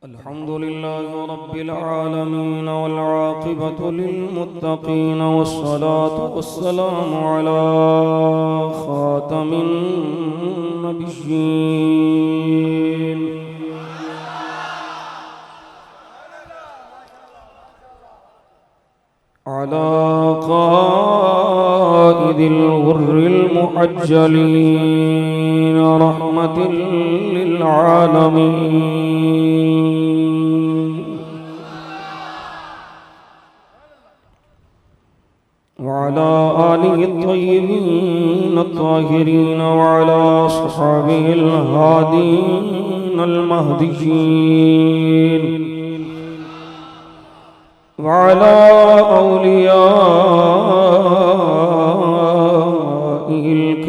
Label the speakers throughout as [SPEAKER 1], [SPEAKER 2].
[SPEAKER 1] अल्हम्दुलिल्लाहि रब्बिल आलमीन वल आक़िबतु लिल मुत्तक़ीन वस्सलातु वस्सलामु अला ख़ातमिन नबिय्यीन अला क़ाइदिल गुर्रिल मुअज्जलीन रहमतिल लिल आलमीन वअला आलिहि त्तय्यिबीन त्ताहिरीन वअला अस्हाबिहिल हादीन अल महदिय्यीन वअला औलियाइल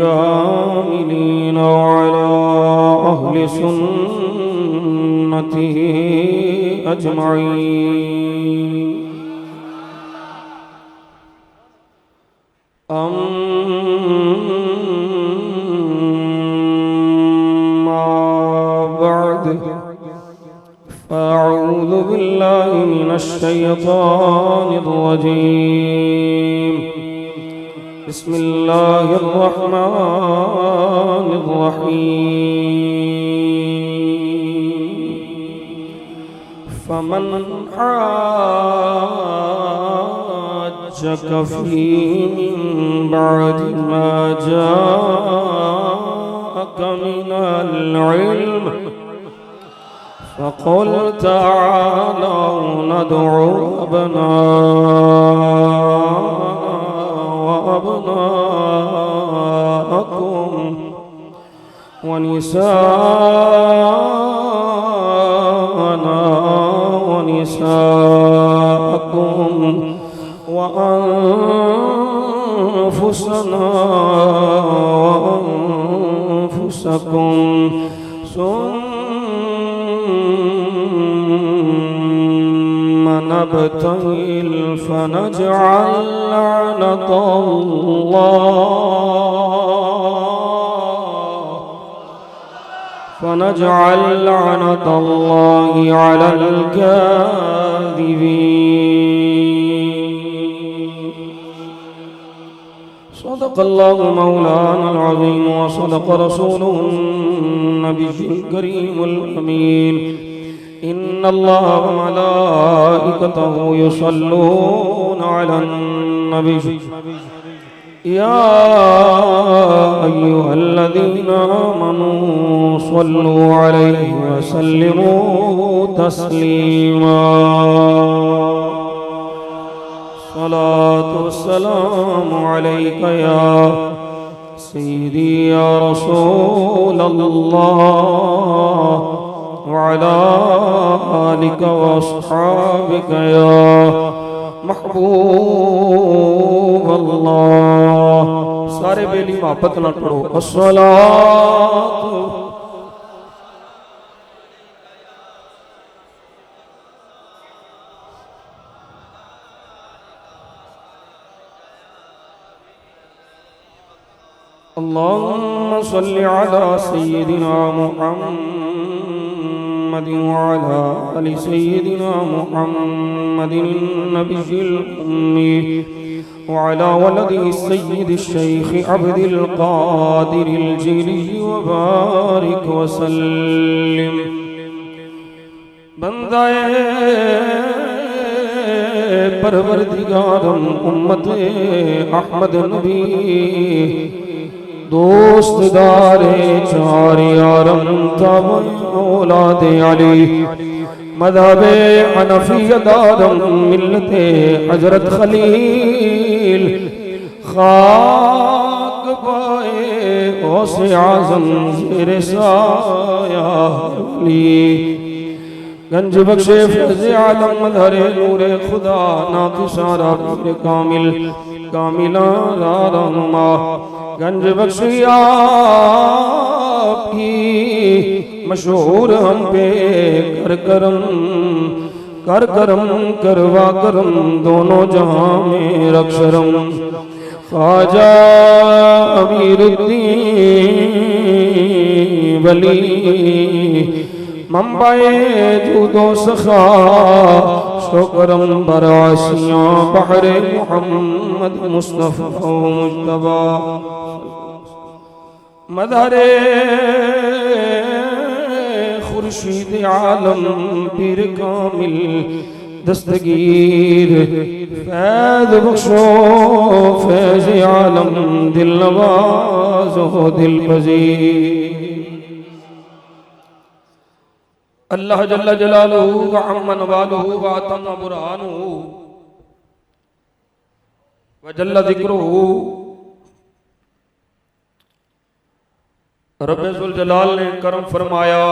[SPEAKER 1] कामिलीन वअला अहलि सुन्नतिहि अजमईन। अम्मा बअद फ़अऊज़ु बिल्लाहि मिनश शैतानिर रजीम। बिस्मिल्लाहिर रहमानिर रहीम। फमन हाज्जक फ़ीहि मिन बअदि मा जाअक मिनल इल्म फ़क़ुल तआलौ नदउ अबनाअकुम व निसाअना व निसाअकुम व अनफुसना व अनफुसकुम सुम्मा नबतहिल फनजअल लअनतल्लाहि अलल काज़िबीन। सदक़ल्लाहु मौलानल अज़ीम व सदक़ रसूलुहुन नबिय्युल करीमुल अमीन। इन्नल्लाह व मलाइकतहु युसल्लूना अलन नबी या अय्युहल्लज़ीना आमनू सल्लू अलैहि व सल्लिमू तस्लीमा। सलातु वस्सलामु अलैका या सय्यदी या रसूलल्लाह वअला आलिका व अस्हाबिका या महबूब अल्लाह। सारे बेली मोहब्बत न पढ़ो अस्सलातु अल्लाहुम्मा सल्लि अला सय्यिदिना मुहम्मद व अला आलि सय्यिदिना मुहम्मदिन नबिय्यिल उम्मी व अला वलदिहि सय्यिदिश शैख़ अब्दिल क़ादिरिल जिली व बारिक व सल्लिम। बंदाए परवरदिगारम उम्मते अहमद नबी दोस्तदारे चार यारम तब औलादे अली मज़हबे हनफियदारम मिल्लते हज़रत खलील खाक पाए औसे आज़म ज़ेरे साया अली गंज बख्शे फैज़े आलम मदहरे नूरे खुदा नाक़िसारा पीर कामिल कामिला रहनुमा गंज बख्शिया की मशहूर हम पे कर करम करवा करम दोनों जहां में रक्षरम ख्वाजा अमीरुद्दीन वली मंबाए जूदो सखा शुक्रम बराशियाँ बहरे मोहम्मद मुस्तफ़ा मुज्तबा मदहरे खुर्शीद आलम पीर कामिल दस्तगीर फैज़ बख्शो फैज़ आलम दिल नवाज़ हो दिल पज़ीर। अल्लाह जल्ल जलालुहु व अम्मा नवालुहु व अतम्मा बुरहानुहु व जल्ल ज़िक्रुहु। रब्बे ज़ुल जलाल ने करम फरमाया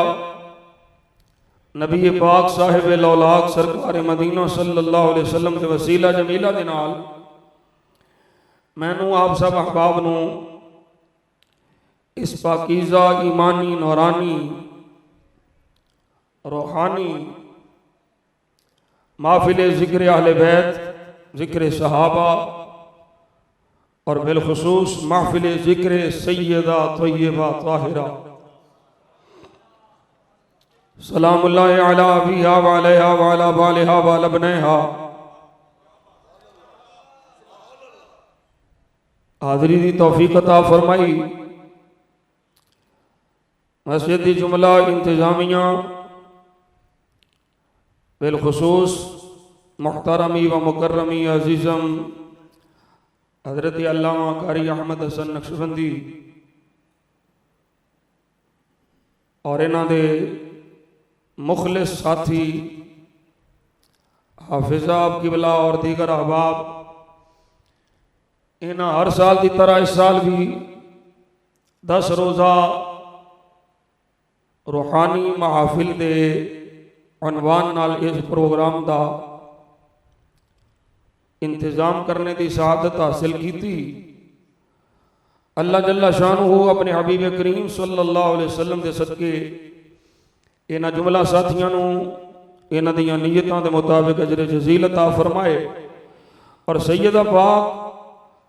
[SPEAKER 1] नबी पाक साहिब लौलाक सरकार मदीना सल्लल्लाहु अलैहि वसल्लम के वसीला जमीला दे नाल मैनू आप सब अहबाब नू इस पाकीज़ा ईमानी नौरानी रूहानी महफिल ज़िक्र अहले बैत ज़िक्र सहाबा और बिलखुसूस महफिल ज़िक्र सैयदा तय्यबा ताहिरा सलामुल्लाहि अला अबिहा व अलैहा व अला बालिहा व अला बनिहा हाज़री दी तौफीक अता फरमाई। मस्जिद दी जुमला इंतजामिया बिलखुसूस मुहतरमी व मुकर्रमी अजीज़म हज़रत अल्लामा कारी अहमद हसन नक्शबंदी और इन्हां दे मुखलिस साथी हाफिज़ा किबला और दीगर अहबाब इन्हां हर साल की तरह इस साल भी 10 रोज़ा रूहानी महाफिल दे उन्वान नाल इस प्रोग्राम का इंतजाम करने की शहादत हासिल की थी। अल्लाह जल्ला शानहू अपने हबीब करीम सल्लल्लाहु अलैहि वसल्लम के सदके इन्हां जुमला साथियों नू इन्हां दियां नीयतां दे मुताबिक अजर जजील अता फरमाए और सैयदा पाक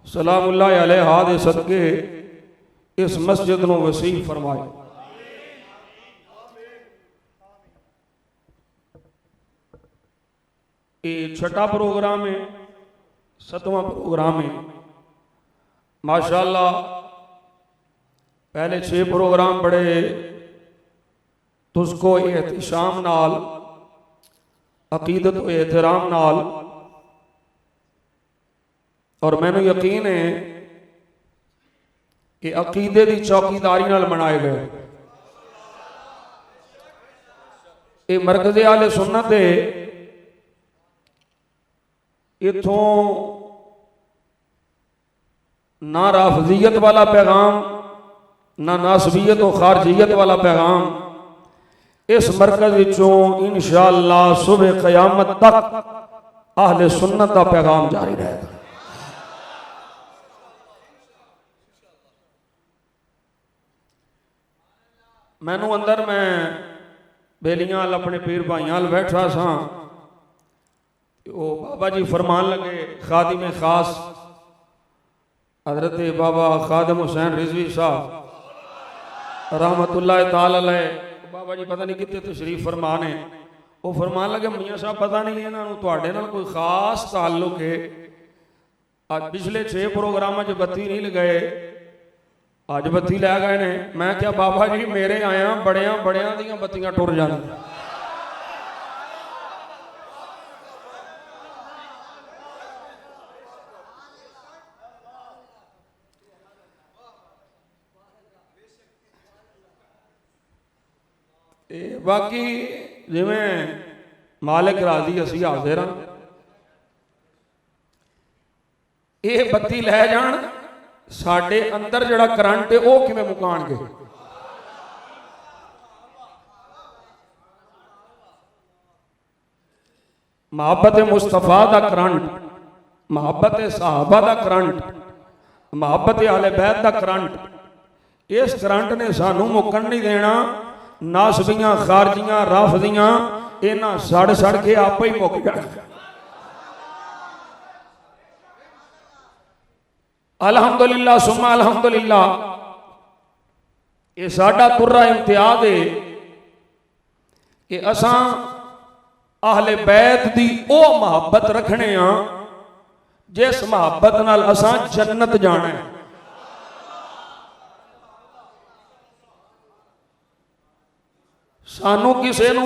[SPEAKER 1] सलामुल्लाह अलैहा दे सदके इस मस्जिद नू वसील फरमाए। ये छठा प्रोग्राम है, 7वां प्रोग्राम है। माशाअल्लाह पहले 6 प्रोग्राम बड़े तुझको एहतिशाम नाल अकीदत व एहतराम नाल और मैनू यकीन है कि अकीदे की चौकीदारी नाल मनाए गए। ये मरकज़े आले सुन्नत है, इथों ना राफजियत वाला पैगाम ना नासबियत और खारजियत वाला पैगाम इस मरकज विचों इंशाअल्लाह सुबह क़यामत तक अहले सुन्नत का पैगाम जारी रहेगा। मैनू अंदर मैं बेलियां अपने पीर भाइयां बैठा सा, वो बाबा जी फरमान लगे खादिम खास हजरत बाबा खादिम हुसैन रिजवी साहब रहमतुल्लाह ताला अलैह, बाबा जी पता नहीं कितने तशरीफ फरमान है। वो फरमान लगे मियाँ साहब पता नहीं इन्होंने तुहाडे नाल कोई खास ताल्लुक है। आज पिछले 6 प्रोग्राम च बत्ती नहीं लगाए, अज बत्ती लै गए ने। मैं क्या बाबा जी मेरे आया बड़िया बड़िया दियां बत्तियां टुर जान। बाकी जिमें मालिक राजी असी हाजिर हाँ, ये बत्ती लै जान साडे अंदर जड़ा करंट है वह किवें मुकाणगे। मुहब्बत मुस्तफा दा करंट, मुहब्बत सहाबा दा करंट, मुहब्बत अहले बैत दा करंट, इस करंट ने सानू मुकन नहीं देना। नासबियां खारजियां राफदियां इन्हां सड़ सड़ के आप ही मुक जाण। अल्हम्दुलिल्लाह सुम्मा अल्हम्दुलिल्लाह, ये साडा तुर्रा इम्तियाज है कि असां आहले बैत दी ओ मुहब्बत रखने आ जिस मुहब्बत नाल असां जन्नत जाना है। सानू किसी नू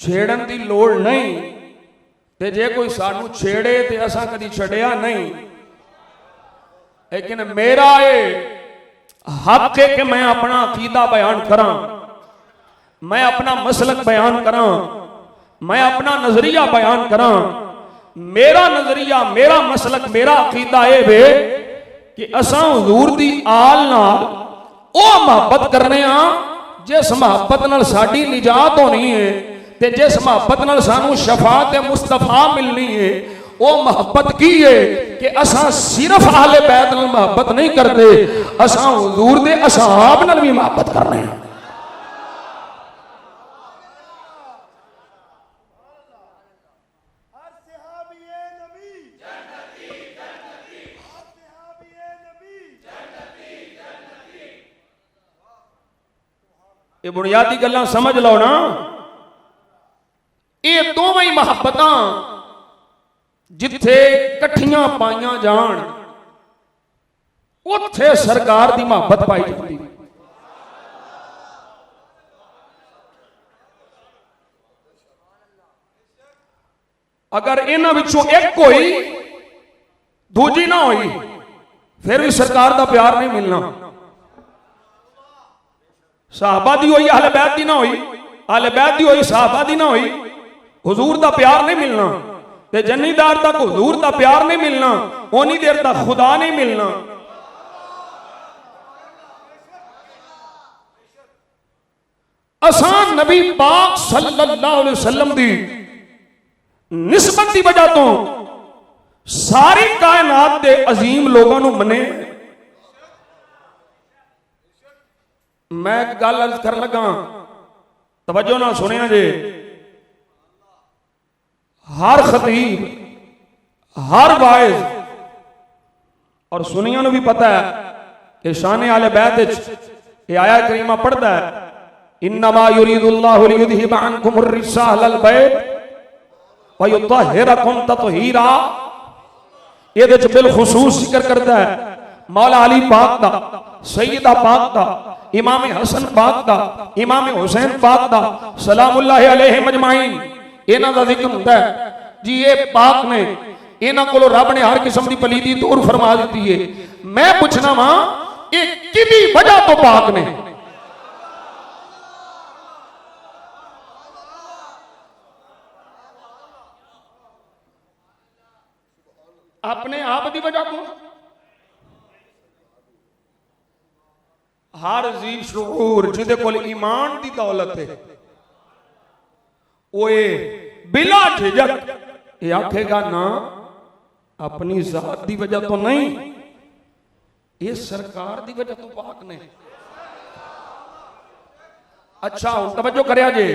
[SPEAKER 1] छेड़न की लोड़ नहीं, ते जे कोई सानू छेड़े तो असां कदी छड़िया नहीं। लेकिन मेरा ये हक है कि मैं अपना अकीदा बयान करा, मैं अपना मसलक बयान करा, मैं अपना नजरिया बयान करा। मेरा नजरिया, मेरा मसलक, मेरा अकीदा ये वे कि असां हुजूर दी आल नाल ओ मुहब्बत करने आ जिस मुहब्बत नाल साडी निजात होनी है, ते जिस मुहब्बत नाल सानू शफाअत मुस्तफा मिलनी है। वो मुहब्बत की है कि असां सिर्फ आहले बैत नाल मुहब्बत नहीं करते, असां हुजूर दे असहाब नाल भी मुहब्बत करने हैं। ये बुनियादी गल्लां समझ लो ना। ये दोवें मुहब्बतां जिथे कट्ठियां पाइयां जान उत्थे सरकार दी मुहब्बत पाई जाती। अगर इन्हां विचों एक होई दूजी ना होई फिर भी सरकार दा प्यार नहीं मिलना। सहाबा दी होई अहले बैत दी ना होई, अहले बैत दी होई सहाबा दी ना होई, हुजूर दा प्यार नहीं मिलना। ते जन्नीदार तक हुजूर दा प्यार नहीं मिलना, उन्नी देर तक खुदा नहीं मिलना। असां नबी पाक सल्लल्लाहु अलैहि वसल्लम दी निस्बत की वजह तो सारी कायनात दे अजीम लोगों नू मने। मैं गल अर्ज कर लगा, तवज्जो नाल सुनिया जे। हर खतीब, हर वाइज और सुनिया भी पता है कि शान आले बैत ये आया करीमा पढ़ता है, इन्नमा युरीदुल्लाहु लियुज़हिबा अन्कुमुर रिज्सा अहलल बैत व युत्तहिरकुम तत्हीरा। ये बिलखुसूस जिक्र करता है मौला अली पाक दा, सैयदा पाक दा, इमाम हसन पाक दा, इमाम हुसैन पाक दा सलामुल्लाहि अलैहिम अजमाइन। इन्हां दा जिक्र होता है जी ये पाक ने, इन्हां कोलों रब ने हर किस्म की पलीदी दूर फरमा दी है। मैं पूछना वा ये किदी वजह तो पाक ने? अपने आप की वजह को? हर जी शऊर जिहदे कोल ईमान की दौलत है वो बिला झिझक ये आखेगा ना अपनी जात की वजह तो नहीं, ये सरकार की वजह तो पाक ने। अच्छा हुण तवज्जो करिया जे,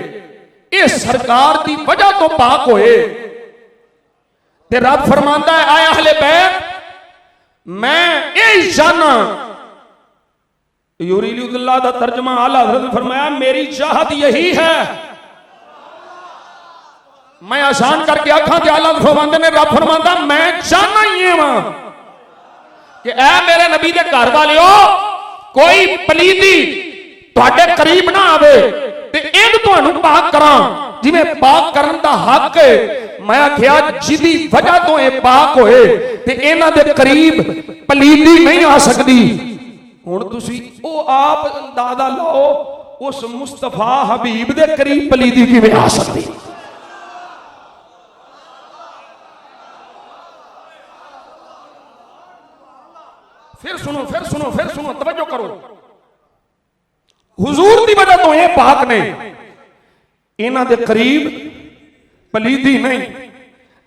[SPEAKER 1] ये सरकार की वजह तो पाक होए ते रब फरमांदा है आए अहले बैत मैं यही चाहना। युरीदुल्लाह दा तर्जमा आला हज़रत ने फरमाया मेरी चाहत यही है। मैं आसान करके आखा कि आला फरमांदे ने, रब फरमांदा मैं चाहना ही है वहां कि ऐ मेरे नबी दे घर वालियो कोई पलीदी तुहाडे करीब ना आवे ते इन तुहानू पाक करां जिवें पाक करन दा हक है। मैं आख्या जिदी वजह तो ये पाक होए ते इन्हां दे करीब पलीदी नहीं आ सकती। हुण तुसी ओ आप अंदाजा लाओ उस मुस्तफा हबीब दे करीब पलीदी किवें आ सकती? फिर सुनो फिर सुनो फिर सुनो, तवज्जो करो। हुजूर की वजह तो ये पाक ने, इन्हां दे करीब पलीदी नहीं,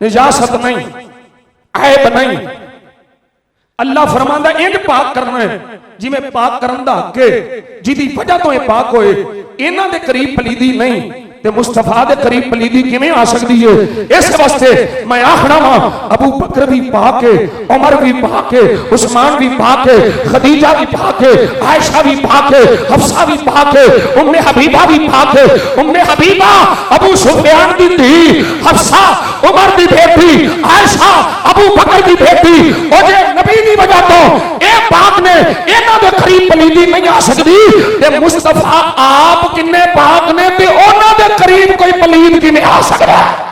[SPEAKER 1] निजासत नहीं, ऐब नहीं। अल्लाह फरमांदा इंज पाक करना है जिवें पाक करन दा हक है, जिदी वजह तो ये पाक होए। इन्हां दे करीब पलीदी नहीं ते मुस्तफा दे करीब पलीदी किवें आ सकदी है। इस वास्ते मैं आखना वा अबू बकर भी पाक है, उमर भी पाक है, उस्मान भी पाक है, खदीजा भी पाक है, आयशा भी पाक है, हफ्सा भी पाक है, उम्मे हबीबा भी पाक है। उम्मे हबीबा अबू सुफियान दी धी, हफ्सा उमर दी बेटी, आयशा अबू बकर दी बेटी, ओ जे नबी दी वजह तो ए पाक ने इन्हां दे करीब पलीदी नहीं आ सकदी ते मुस्तफा आप किन्ने पाक ने ते उन्हां दे करीब कोई पलीद किवें आ सकदा है।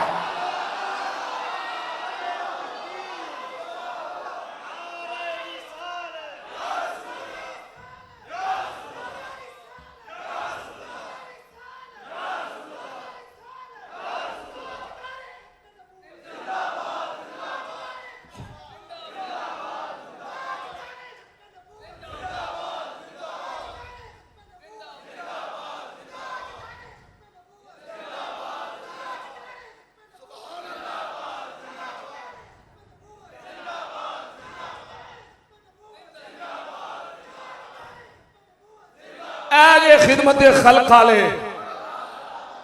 [SPEAKER 1] खिदमत खल्क वाले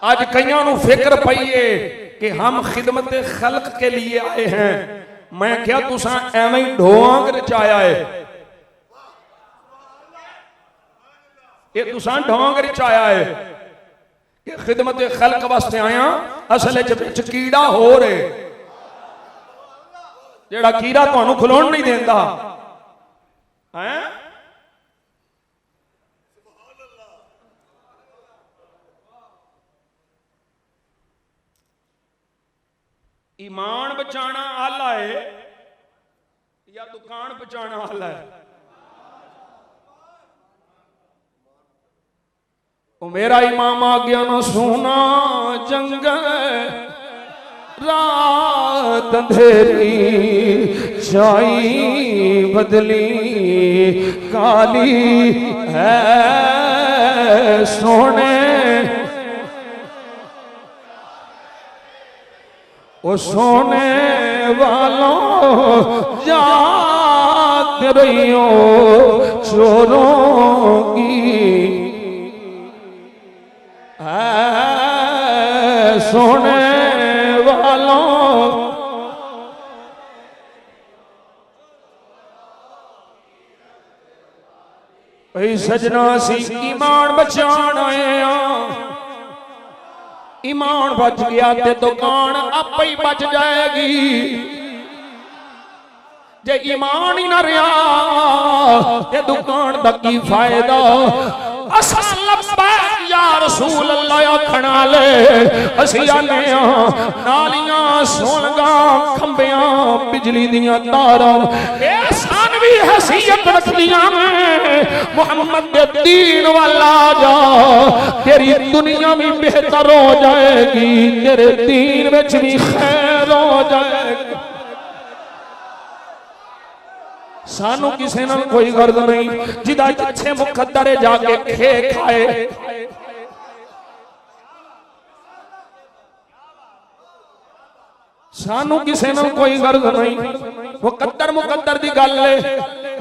[SPEAKER 1] आज कईयों को फिक्र पई है कि हम खिदमत खल्क के लिए आए हैं। मैं क्या तुसा एवं ही ढोंग रचाया है, ये तुसा ढोंग रचाया है कि खिदमत खल्क वास्ते आया। असल च कीड़ा हो रहे, जेड़ा कीड़ा तुहानू खलोण नहीं देंदा है। ईमान बचाना आला है या दुकान बचाना आला है? ओ मेरा इमाम आ गया ना सोना जंगल रात अंधेरी छाई बदली काली है सोने ओ सोने वालों जाग रही हो चोरों की सोने वालों भाई सजना सी ईमान बचाना आया। ईमान बच गया ते दुकान आपे ही बच जाएगी। जे ईमान ही ना रहा ते दुकान दा की फायदा। असल लब्बैक या रसूल अल्लाह आखण वाले असी आने नालियां सोलगा खंबियां बिजली दियां तारां ए सान भी हैसियत रखदियां मुहम्मद दे दीन वाला जा तेरी दुनिया भी बेहतर हो जाएगी, तेरे दीन विच भी खैर हो जाएगी। सानू किसी नाल कोई गर्द नहीं, जिदा अच्छे मुकद्दर जाके खे खाए। सानू किसी नाल कोई गर्द नहीं, वो कद्दर मुकद्दर दी गल है।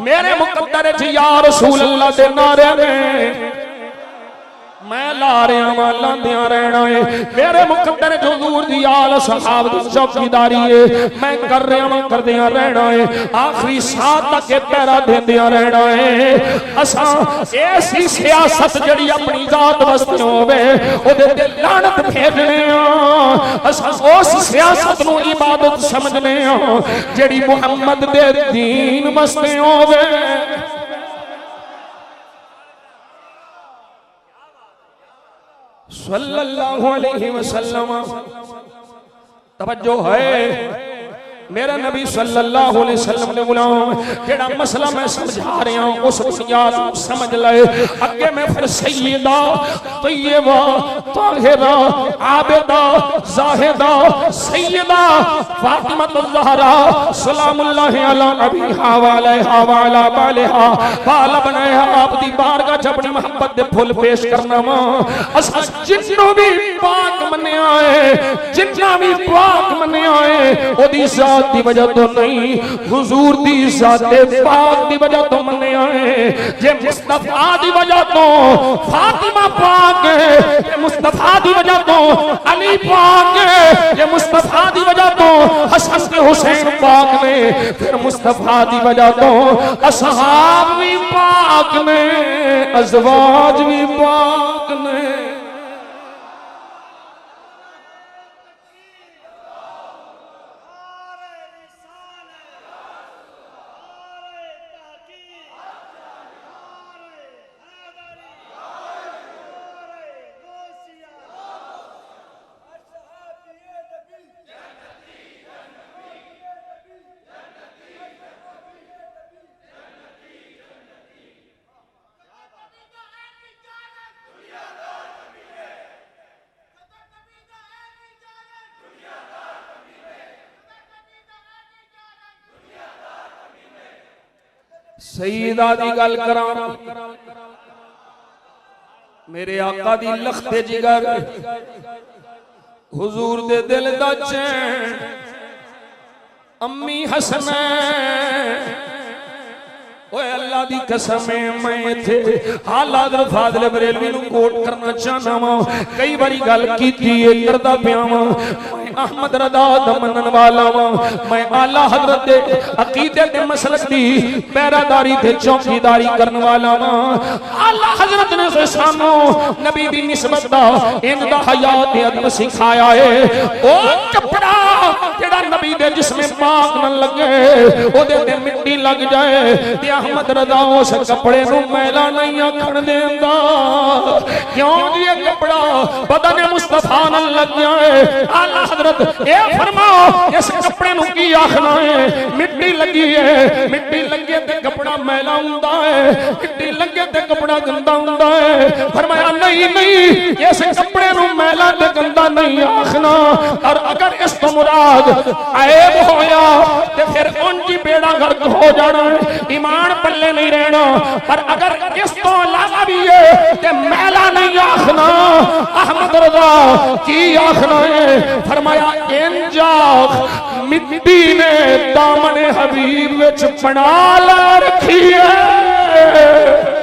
[SPEAKER 1] मेरे मुकद्दर च या रसूल अल्लाह दे नारे ने मैं ला रहा वा लांदियां रहना है। मेरे मुकद्दर च हुजूर दी आल सहाब दी चौकीदारी है। मैं कर रहा वा करदियां रहना है। आखिरी साथ तक पहरा देंदियां रहना है। असा ऐसी सियासत जड़ी अपनी जात वास्ते होवे ओदे ते लानत भेजने आ। असा उस सियासत नू इबादत समझने आ जड़ी मुहम्मद दे दीन वास्ते होवे। सल्लल्लाहु अलैहि वसल्लम तवज्जो है। मेरा नबी सल्लल्लाहु अलैहि वसल्लम ने गुलाम जेड़ा मसला मैं समझा रहा हूं उस बुनियाद समझ ले। अगे मैं फिर सय्यदा तय्यबा ताहिरा आबिदा जाहिदा सय्यदा फातिमा ज़हरा सलामुल्लाहि अला नबीहा व अलैहा व अला बालिहा बाल बनाया आप दी बारगाह च अपनी मोहब्बत दे फुल पेश करना वा। अस जिन्नो भी पाक मन्या है, जिन्ना भी पाक मन्या है ओदी जात दी वजह तो नहीं, हुजूर दी जात पाक दी वजह तो मन्निया है। जे मुस्तफा दी वजह तो फातिमा पाक है, जे मुस्तफा दी वजह तो अली पाक है, जे मुस्तफा दी वजह तो हसन के हुसैन पाक ने, फिर मुस्तफा दी वजह तो असहाब भी पाक ने, अज़वाज भी पाक ने। सईदा दी गल करां, मेरे आका दी लखते जिगर, हुजूर दे दिल दा चैन, अम्मी हसनैन। ओए अल्लाह दी कसम मैं थे आला हज़रत फाज़िल बरेलवी नूं कोट करना चाहना वा। कई बारी गल कीती है करदा पिया वा। मैं अहमद रदा दा मनन वाला वा। मैं आला हज़रत दे अकीदे ते मसलक दी पैरादारी ते चौकीदारी करन वाला वा। आला हज़रत ने सानू नबी दी निस्बत दा इंदा हयात ते अदब सिखाया है। ओ कपड़ा जेड़ा नबी दे जिस्म पाक न लगे, ओदे ते मिट्टी लग जाए ते अहमद रज़ा उस कपड़े नूं मैला नहीं आखण देंदा। क्यों जी ये कपड़ा बदन मुस्तफा नाल लग जाए। आला हज़रत ए फरमाओ इस कपड़े नूं की आखना है? मिट्टी लगी है, मिट्टी लगे ते कपड़ा मैला हुंदा है, मिट्टी लगे ते कपड़ा गंदा हुंदा है। फरमाया नहीं नहीं, इस कपड़े नूं मैला ते गंदा नहीं आखना। और अगर इस तो मुराद ऐब होया ते फिर उंज ही बेड़ा गर्क हो जाना है, ईमान पल्ले नहीं रहना। पर अगर इस तो अलावा भी है ते मैला नहीं आखना। अहमद रज़ा की आखना है? फरमाया इंजा मिट्टी ने दामन हबीब विच बना ला रखी है।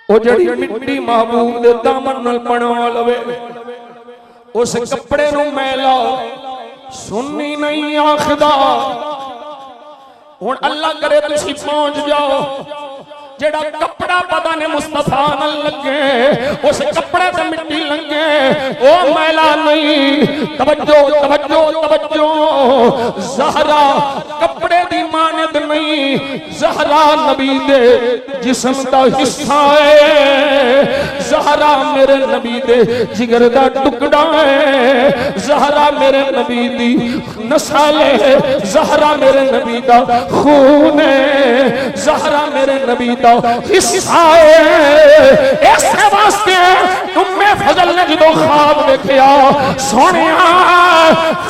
[SPEAKER 1] ओ जड़ी मिट्टी महबूब दे दामन नाल बना लवे, उस कपड़े नूं मैला सुन्नी नहीं आखदा। हुण अल्लाह करे तुसीं पहुंच जाओ, जेड़ा कपड़ा पता ने मुस्तफा नाल लगे, उस कपड़े ते मिट्टी लगे, ओ मैला नहीं। तवज्जो तवज्जो तवज्जो, ज़हरा कपड़े दी मानद नहीं, ज़हरा नबी दे जिस्म दा हिस्सा है। ज़हरा मेरे नबी दे जिगर दा टुकड़ा है। ज़हरा मेरे नबी दी नस्ल है। ज़हरा मेरे नबी दा खून है। ज़हरा मेरे नबी दा हिस्सा है। ऐसे वास्ते उम्मे फजल ने जो ख्वाब देखा, सोनिया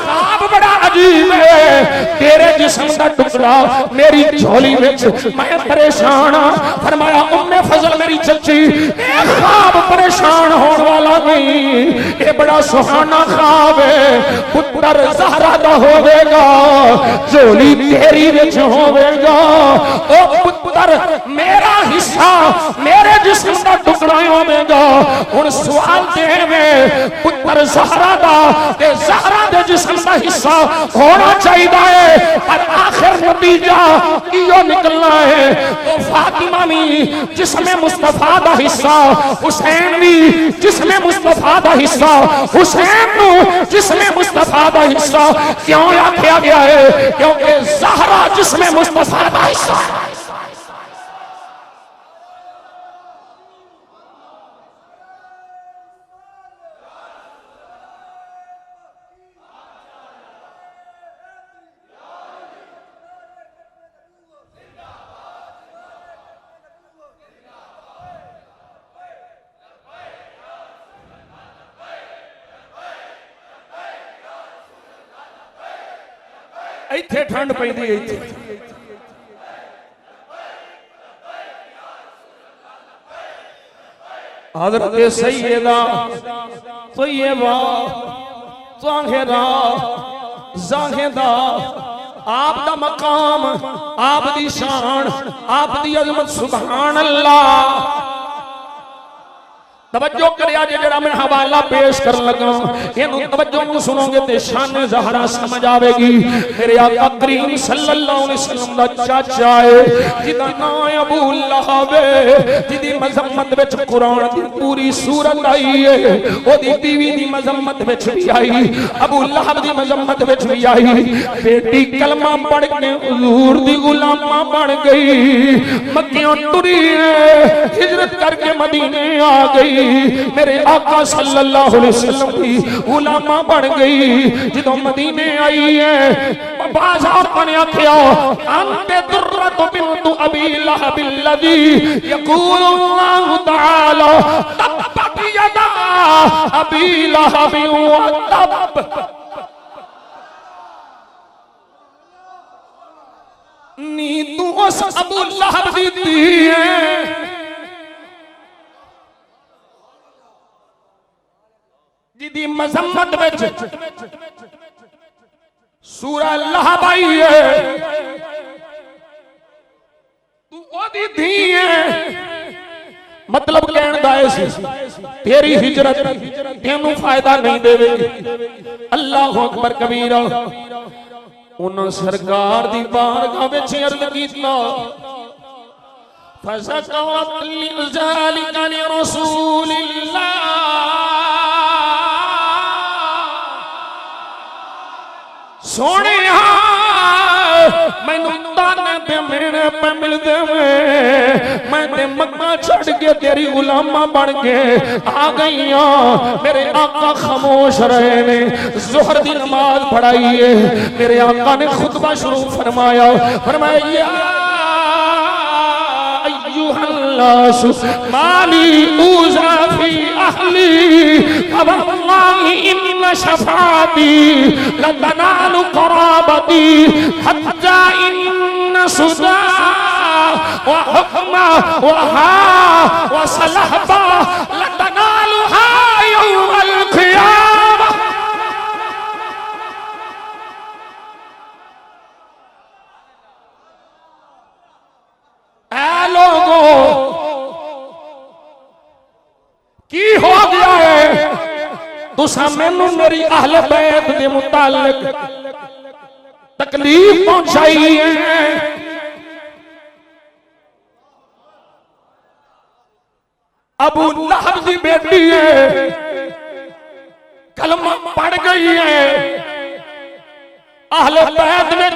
[SPEAKER 1] ख्वाब बड़ा अजीब है। तेरे जिस्म दा टुकड़ा मेरी झोली विच, मैं परेशान हाँ। फरमाया उम्मे फजल मेरी चची, ये ख्वाब परेशान होने वाला नहीं, ये बड़ा सुहाना ख्वाब है। पुत्र ज़हरा दा होवेगा, झोली तेरी विच होवेगा। ओ पुत्र मेरा हिस्सा, मेरे जिस्म का टुकड़ा होवेगा। हुण सवाल देवे पुत्र ज़हरा दा ते ज़हरा दे जिस्म का हिस्सा होना चाहिए है, पर आखिर नतीजा इहो निकलना है। तो फातिमा भी जिस्म मुस्तफा दा हिस्सा, हुसैन भी जिस्म मुस्तफा दा हिस्सा, हुसैन नूं जिस्म मुस्तफा दा हिस्सा क्यों आख्या गया है? क्योंकि ज़हरा जिस्म मुस्तफा दा हिस्सा। इत्थे ठंड पैंदी है। इत्थे हज़रत सैयदा तय्यबा ज़ाहिरा ज़ाहिदा आप दा मकाम, आप दी शान, आप दी अज़मत सुभान अल्लाह। तवज्जो करिया जे जड़ा मैं हवाला पेश कर लगा इनु तवज्जो में सुनोगे ते शान ज़हरा समझ आवेगी। मेरे आका करीम सल्लल्लाहु अलैहि वसल्लम दा चाचा है जिदा नाम है अबू लहब, जिदी मज़म्मत विच कुरान दी पूरी सूरत आई है। ओदी बीवी दी मज़म्मत विच भी आई, अबू लहब दी मज़म्मत विच भी आई। बेटी कलमा पढ़ के हुजूर दी गुलामा बन गई, मक्कियों टुरी हिजरत करके मदीने आ गई। मेरे आका सल्लल्लाहु अलैहि वसल्लम की गुलामा बन गई। जदों मदीने आई है बाजार बने आखिया अंते दुर्रतु बिन्तु अबी लहब लदी यकूल अल्लाहु तआला तब्बत यदा अबी लहब व तब। नी तू उस अबू लहब दी धी है जिदी मज़म्मत विच सूरह लहब आई है, तू ओदी धी है। मतलब कहण दा ऐ तेरी हिजरत तेनू फायदा नहीं देवेगी। अल्लाहु अकबर कबीरा। उन्होंने सरकार दी बारगाह विच अर्ज़ कीता फज़कवत लिज़ालिका लिरसूलिल्लाह। सोने मैनू ताने ते मेरे पे मिलदे मैं ते मक्का छड़ के तेरी गुलामा बन के आ गई हां। मेरे आका खामोश रहे ने, ज़ोहर दी नमाज पढ़ाई है। मेरे आका ने खुतबा शुरू फरमाया, फरमाया अय्युहन्नास माली ऊज़ा फी अहली वल्लाहि इन्न शफ़ाअती लतनालु क़राबती हत्ता इन्न सुदा व हुक्मा व हा व सलहबा लतनालुहा यौमल क़ियामा। ऐ लोगों की हो गया है तुसा मैनू मेरी अहले बैत दे मुतालिक तकलीफ पहुंचाई है। अबू लहब की बेटी है, कलमा पढ़ गई है, अहले बैत में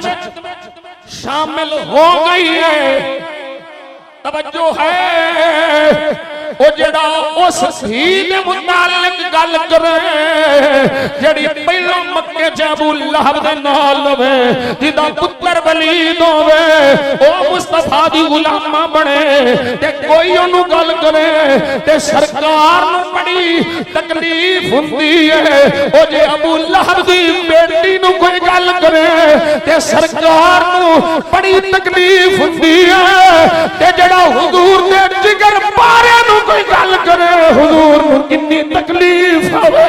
[SPEAKER 1] शामिल हो गई है। तवज्जो है ओ जेड़ा उस धी दे मुतालिक गल करे जेड़ी पहला मक्के च अबू लहब दे नाल होवे, जिदा पुत्र वलीद होवे, ओ मुस्तफा दी गुलामा बने ते कोई ओनू गल करे ते सरकार नू बड़ी तकलीफ हुंदी है। ओ जे अबू लहब दी बेटी नू कोई गल करे ते सरकार नू बड़ी तकलीफ हुंदी है। ते जेड़ा हुजूर दे जिगर पारे नू कोई गल करे हुजूर नू कितनी तकलीफ होवे।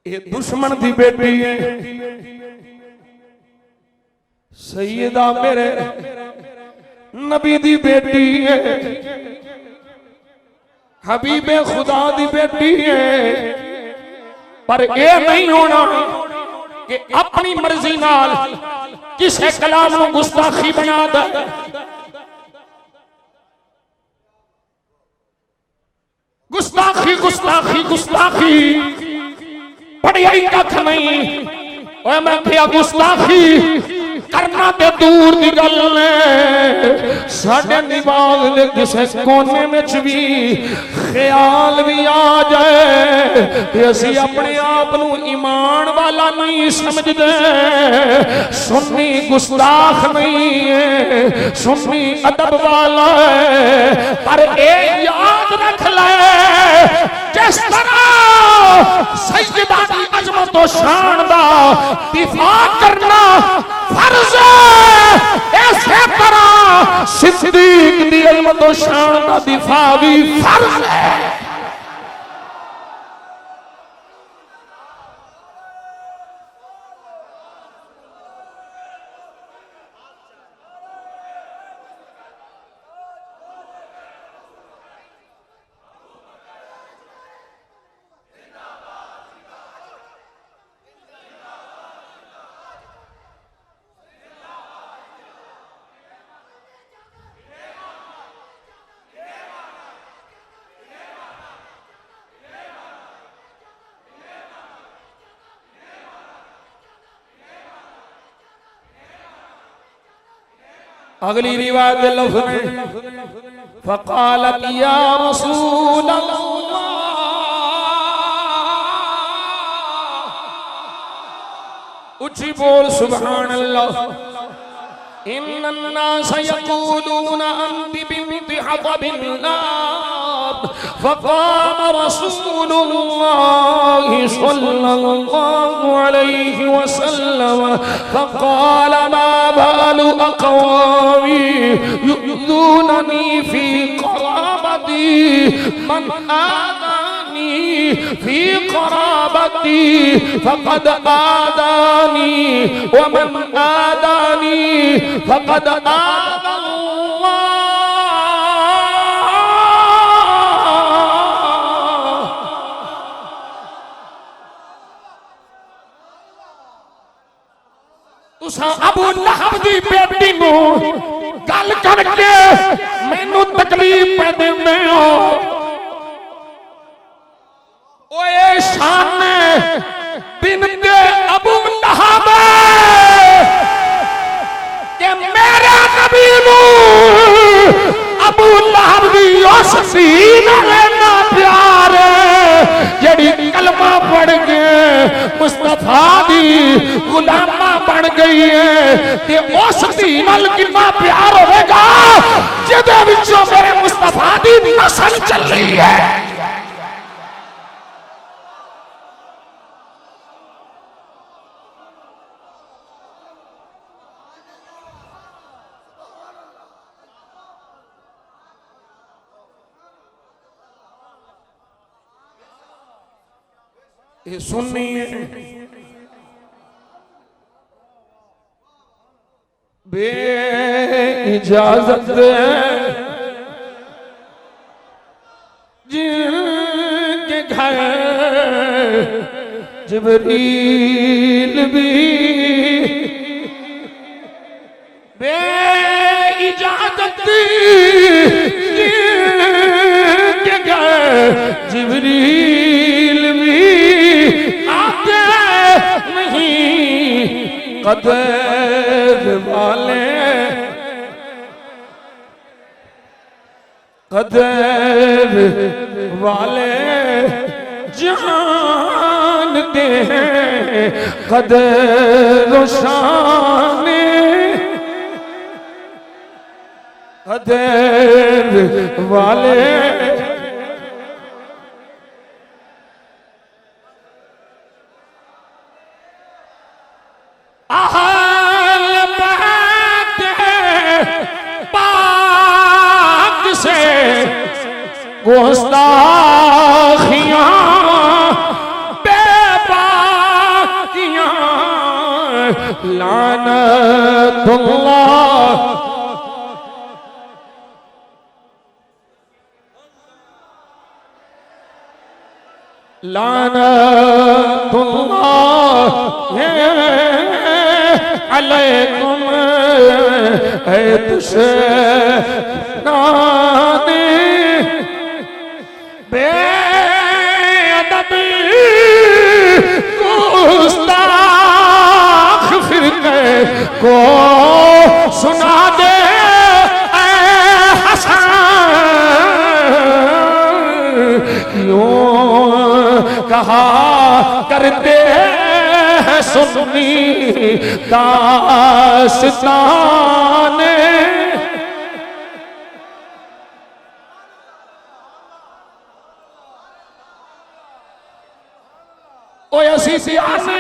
[SPEAKER 1] ये दुश्मन दी बेटी है, सैयदा मेरे नबी दी बेटी है, हबीबे खुदा दी बेटी है। पर यह नहीं होना कि अपनी मर्जी नाल किसी कलाम नू गुस्ताखी बना दे। गुस्ताखी गुस्ताखी गुस्ताखी पढ़िया ही कख नहीं। ओए मैं क्या गुस्ताखी करना ते दूर दी गल ने, साडे दिमाग दे किसे कोने में भी ख्याल भी आ जाए ते असी अपने आप नू ईमान वाला नहीं समझदे। सुन्नी गुस्ताख नहीं है, सुन्नी अदब वाला है। पर ए याद रख ले जिस तरह सैयदा दी अजमत तो शान दा दिफा करना फर्ज है। इसे तरह सिद्दीक दी इल्म तो शान दा दिफा भी फर्ज है। अगली रिवायत लफ्ज़ में फ़क़ालत या रसूल अल्लाह, उच्ची बोल सुभान अल्लाह। इन्नन नास यक़ूलून अंति बिन्ति हतबिन नार, फ़क़ाम रसूलुल्लाह सल्लल्लाहु अलैहि वसल्लम फ़क़ाल मा बालु अक़वामी युज़ूननी फ़ी क़राबती मन आदानी फ़ी क़राबती फ़क़द आदानी व मन आदानी फ़क़द आदल्लाह। तुसा अबू लहब दी बेटी नू गल करके मैनू तकलीफ पे देंदे हो। ओए शान बिनते अबू लहब के मेरे नबी नू अबू लहब दी उस सीन ना प्यार जेड़ी कलमा पढ़ के मुस्तफा दी गुलामा बन गई है, ते उस दी नाल कितना प्यार होगा जिदे विचों मेरे मुस्तफा दी नस्ल चल रही है। ये सुनिए बे इजाजत जिनके घर जिब्रील भी बे इजाजत जिनके घर जिब्रील भी आते नहीं, कदर वाले कदर वाले जानते हैं कदर शान कदर वाले। गुस्ताखियां बेबाकियां लानतुल्लाह लानतुल्लाह अलैकुम ऐ दुश्मनाने बेअदबी गुस्ताख फिरके को सुना दे ऐ हसन, यूं कहा करते हैं सुन्नी दास्ताने। ओए असी सियाने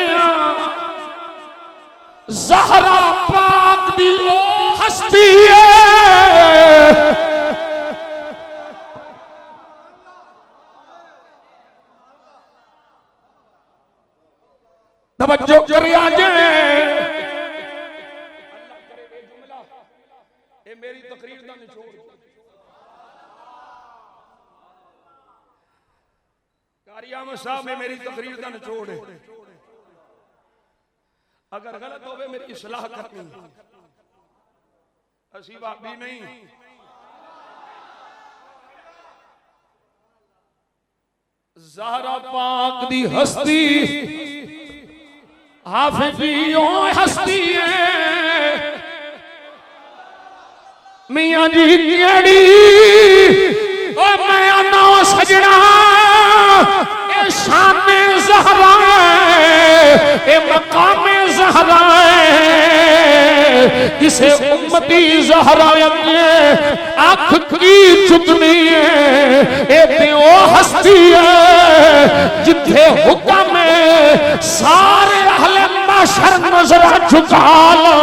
[SPEAKER 1] ज़हरा पाक दी ओ हस्ती है तवज्जो कर आजे ये मेरी तकरीर दा निचोड़ कारिया में साहब में मेरी तकरीर दा निचोड़ है अगर गलत होवे मेरी इस्लाह करनी असी भाभी नहीं ज़हरा पाक दी हस्ती हाफिज़ियों हस्ती है मियां जी केड़ी ओ मैं आना सजना ए शान ज़हरा ए मकाम ज़हरा किसे उम्मती ज़हरा आँख की चुकनी है ए त्यो हस्ती है जिथे हुक्म सारे अहले माशर नजर झुका लो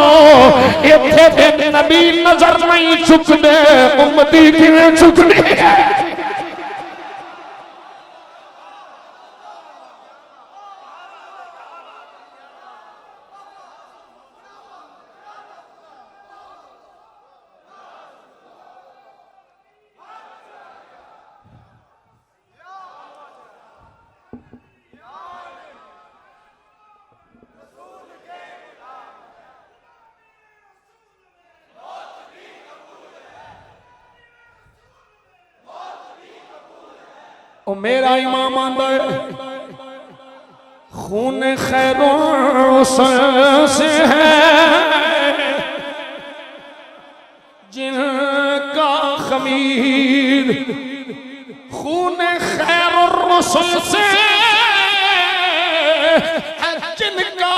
[SPEAKER 1] इथे ते नबी नजर नहीं झुकदे उम्मती किवें झुकनी है ओ मेरा इमाम आंदा है खून खैरों से है जिनका खमीर खून खैरों से है जिनका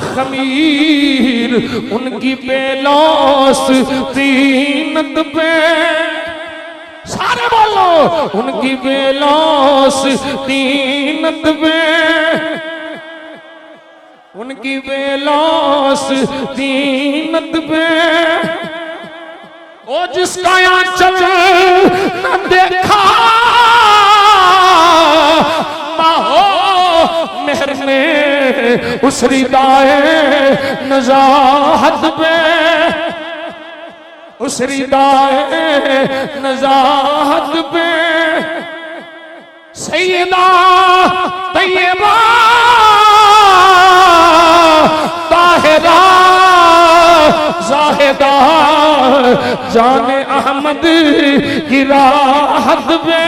[SPEAKER 1] खमीर उनकी बेलौस तीनत पे सारे बोलो उनकी बेलौस तीनत में उनकी बेलौस तीनत में ओ जिसका आंचल न देखा हो मेहर ने उस रिदाए नजाहत में उस रिदाए नजाहत पे सैयदा तैयबा ताहिरा जाहिदा जाने अहमद की राहत पे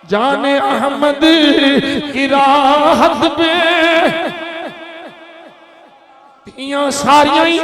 [SPEAKER 1] जाने अहमद की राहत पे धियां सारियां ही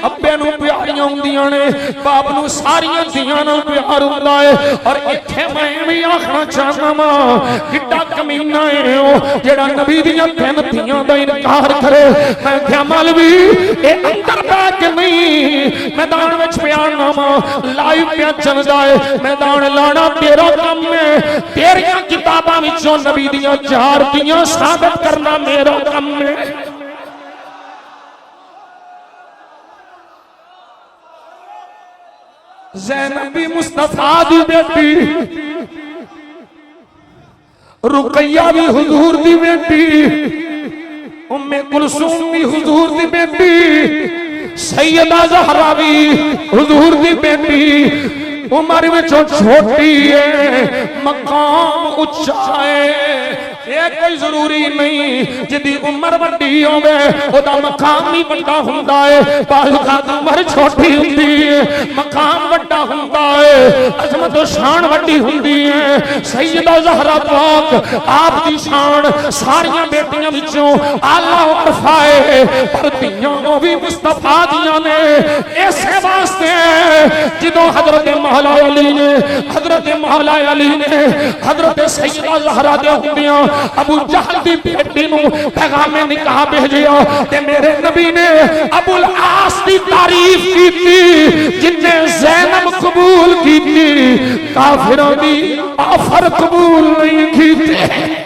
[SPEAKER 1] अब्बे नूं प्यारियां हुंदियां ने बाप नूं सारियां धियां नाल प्यार हुंदा है और इत्थे मैं भी आखना चाहना वां किड्डा कमीना है ओ जेड़ा नबी दियां तीन धियां दा इनकार करे मैं क्या मौलवी ए अंदर बैठ के नहीं मैदान विच प्यार ना वां लाइव पे चलदा है मैदान लाना तेरा काम है तेरियां किताबां विचों नबी दियां चार धियां साबित करना मेरा काम है ज़ैनब भी मुस्तफा दी बेटी रुकैया भी हुजूर दी बेटी उम्मे कुलसूम भी हुजूर दी बेटी सैयदा ज़हरा भी हुजूर दी बेटी उम्र में छोटी है मकाम उच्चा है ये कोई जरूरी नहीं जिदी उम्र वड्डी होवे ओदा मकाम भी बड़ा हुंदा है बालकात उम्र छोटी हुंदी है मकाम बड़ा हुंदा है अजमत और शान वड्डी हुंदी है सैयदा ज़हरा पाक आप दी शान सारियां बेटियां विचों आला अरफा है पर धीयां वो भी मुस्तफा दियां ने इसे वास्ते जिदों हजरत मौला अली ने हजरत सैयदा ज़हरा दे हुंदियां अबू जहल दी बेटी नूं पैगाम निकाह भेजिया ते मेरे नबी ने अबुल आस दी तारीफ कीती जिन्ने ज़ैनब कबूल कीती काफिरां दी ऑफर कबूल नहीं कीती।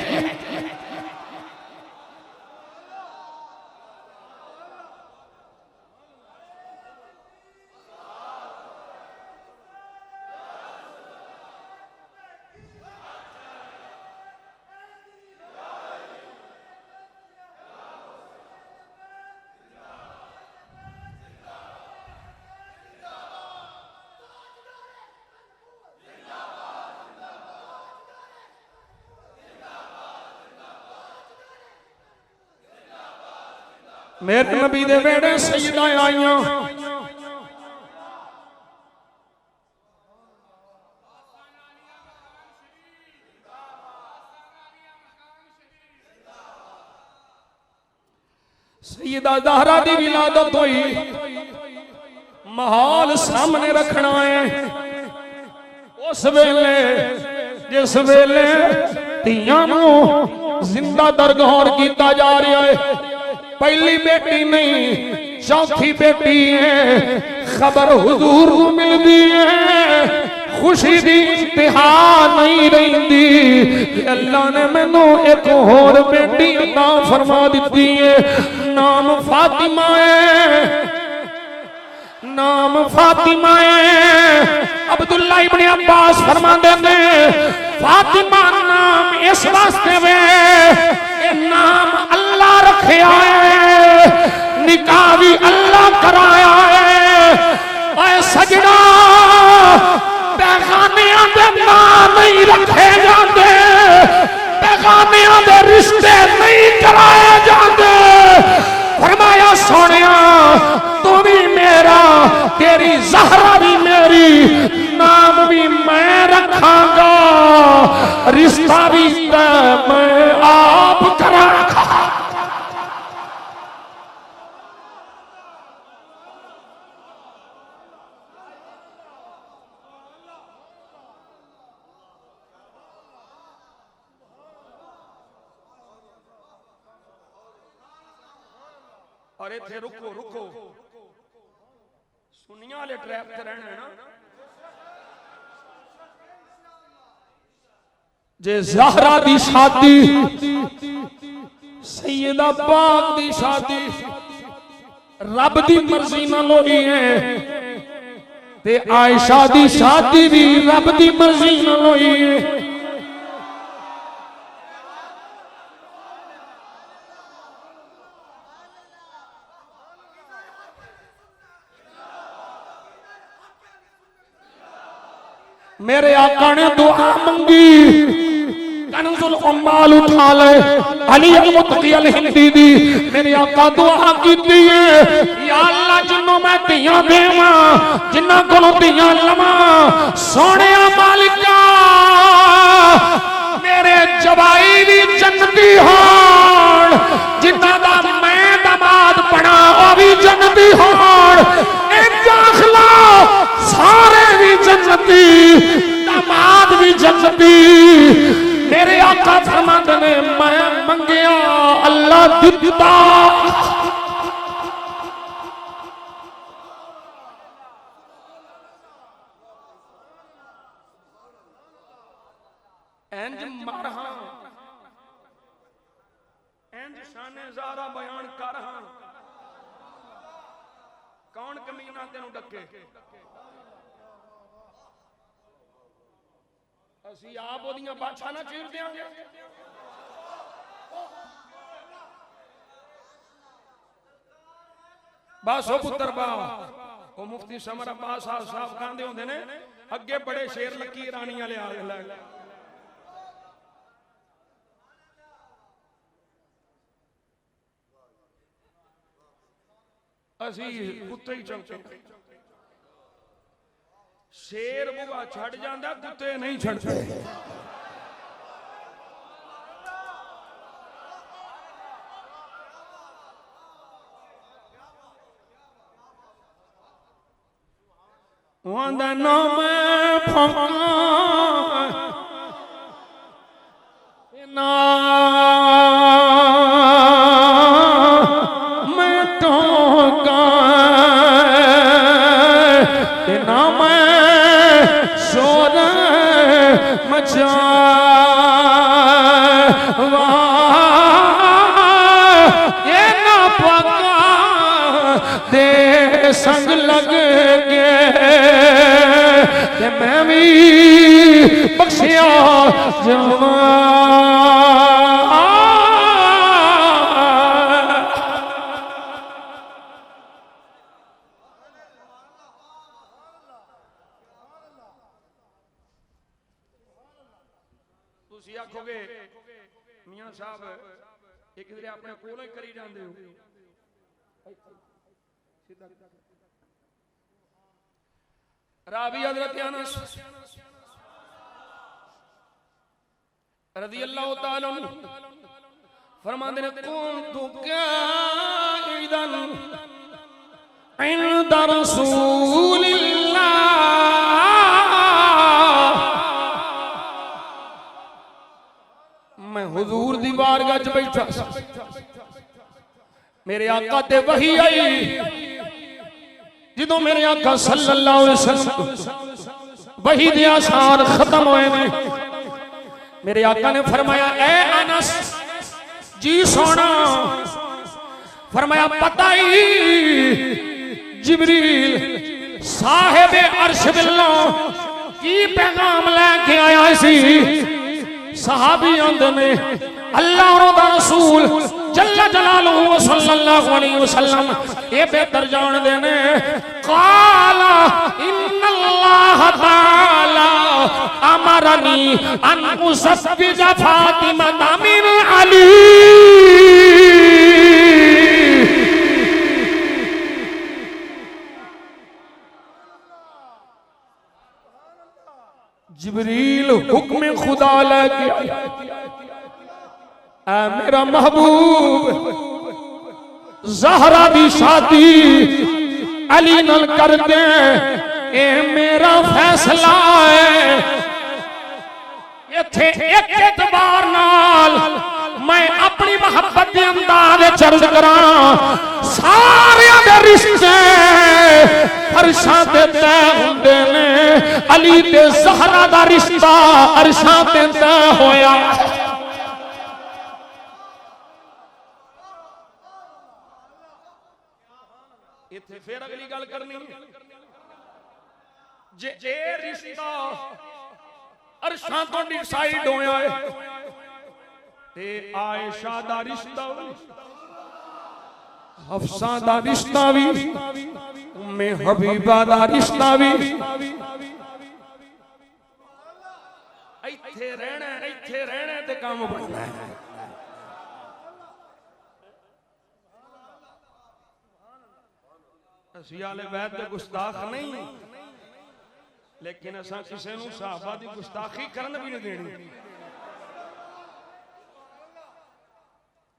[SPEAKER 1] मेरे नबी दे वेड़े सईदा आईयां सईदा ज़हरा दी विलादत हुई। माहौल सामने रखना है उस वेले जिस वेले तियां नूं जिंदा दरगोर कीता जा रहा है। पहली बेटी नहीं चौथी बेटी है। खबर हुजूर को मिलती है खुशी दी इंतहा नहीं रही। अल्लाह ने मैनू एक होर बेटी अता फरमा दी है। नाम फातिमा है, नाम फातिमा है। अब्दुल्ला इब्ने अब्बास फरमाते ने फातिमा नाम इस वास्ते वे नाम अल्लाह रखा है, निकाह भी अल्लाह कराया है। ऐ सजना पैगानियां दे नाम नहीं रखे जाते, पैगानियां दे रिश्ते नहीं कराए जाते। फरमाया सोनिया तू भी मेरा, तेरी ज़हरा भी मेरी, नाम भी मैं रखांगा, रिश्ता भी मैं आप करांगा। अरे थे रुको रुको, सुनिया वाले ट्रैप ते रहना है ना। जे ज़हरा दी शादी सैयदा पाक दी शादी रब दी मर्जी नाल होई है ते आयशा दी शादी भी रब दी मर्जी नाल होई है। मेरे आका ने दुआ मंगी, कन्जुल उम्माल उठा ले, अली अल-मुत्तकी अल-हिंदी दी मेरे आका दुआ कीती है। या अल्लाह जिन्हों मैं तियां देवां, जिन्हां कोलों तियां लवां, सोहणिया मालिका मेरे जवाई भी जन्नती होण, जिन्हां दा मैं दमाद बना ओ भी जन्नती होण। दाखला सारे भी जन्नती, दामाद भी जन्नती। मेरे आका फरमाते ने मैं मंगया अल्लाह दिता। इंज मरहा इंज शाने ज़हरा बयान करहा, कौन कमीना तेनू डके? असी आप ओदियां बाछा ना चीर देंगे। बस ओ पुत्र बा ओ मुफ्ती समर अब्बास साहब कहते होंगे ने अगे बड़े शेर लकी रानी वाले आ गए। असी कुत्ते ही चमके, शेर बुआ छड़ जाता, कुत्ते नहीं छड़ते। वंदा नाम फंका ना मचावा ये ना पका दे संग लग गए ते मैं भी बख्शिया जावा। आखोगे मियां साहब एक किधरे अपने कोल ही करी जाते हो। रावी हज़रत अनस रज़ी अल्लाह तआला अन्हु फरमाते हैं कुन्तु काइदन इंदा रसूलिल्लाह मैं हुजूर दी बारगाह च बैठा मेरे आका ते वही आई जिदों मेरे आका सल्लल्लाहु अलैहि वसल्लम वही दे आसार खत्म होए ने मेरे आका ने फरमाया ए अनस जी सोना फरमाया पता ही जिब्रील साहिब अर्श बिल्लाह की पैगाम लेके आया सी। सहाबी आंदे ने अल्लाह और दा रसूल जल्ला जलालुहु व सल्लल्लाहु अलैहि वसल्लम ये बेहतर जान देने काला इन्नल्लाह ताला अमरनी अन उसब्बिजा फातिमा मिन अली। जिब्रील हुक्म खुदा लेके आया मेरा महबूब ज़हरा दी शादी अली नाल कर दे ए मेरा फैसला है। इत्थे एक एतबार नाल मैं अपनी मोहब्बत दे अंदाज़ चर्च करा सारे दे रिश्ते अरशां ते तय हुंदे ने अली ते ज़हरा दा रिश्ता अरशां ते तय होया। इत्थे फिर अगली गल करनी जे ए रिश्ता अरशां तो डिसाइड होया है ते आयशा दा रिश्ता हफ्सा दा रिश्ता भी उम्मे हबीबा दा रिश्ता भी इत्थे रहना ते काम बनना है। असी आले बैत दे गुस्ताख नहीं लेकिन असा किसी नूं सहाबा दी गुस्ताखी करन भी नहीं देनी।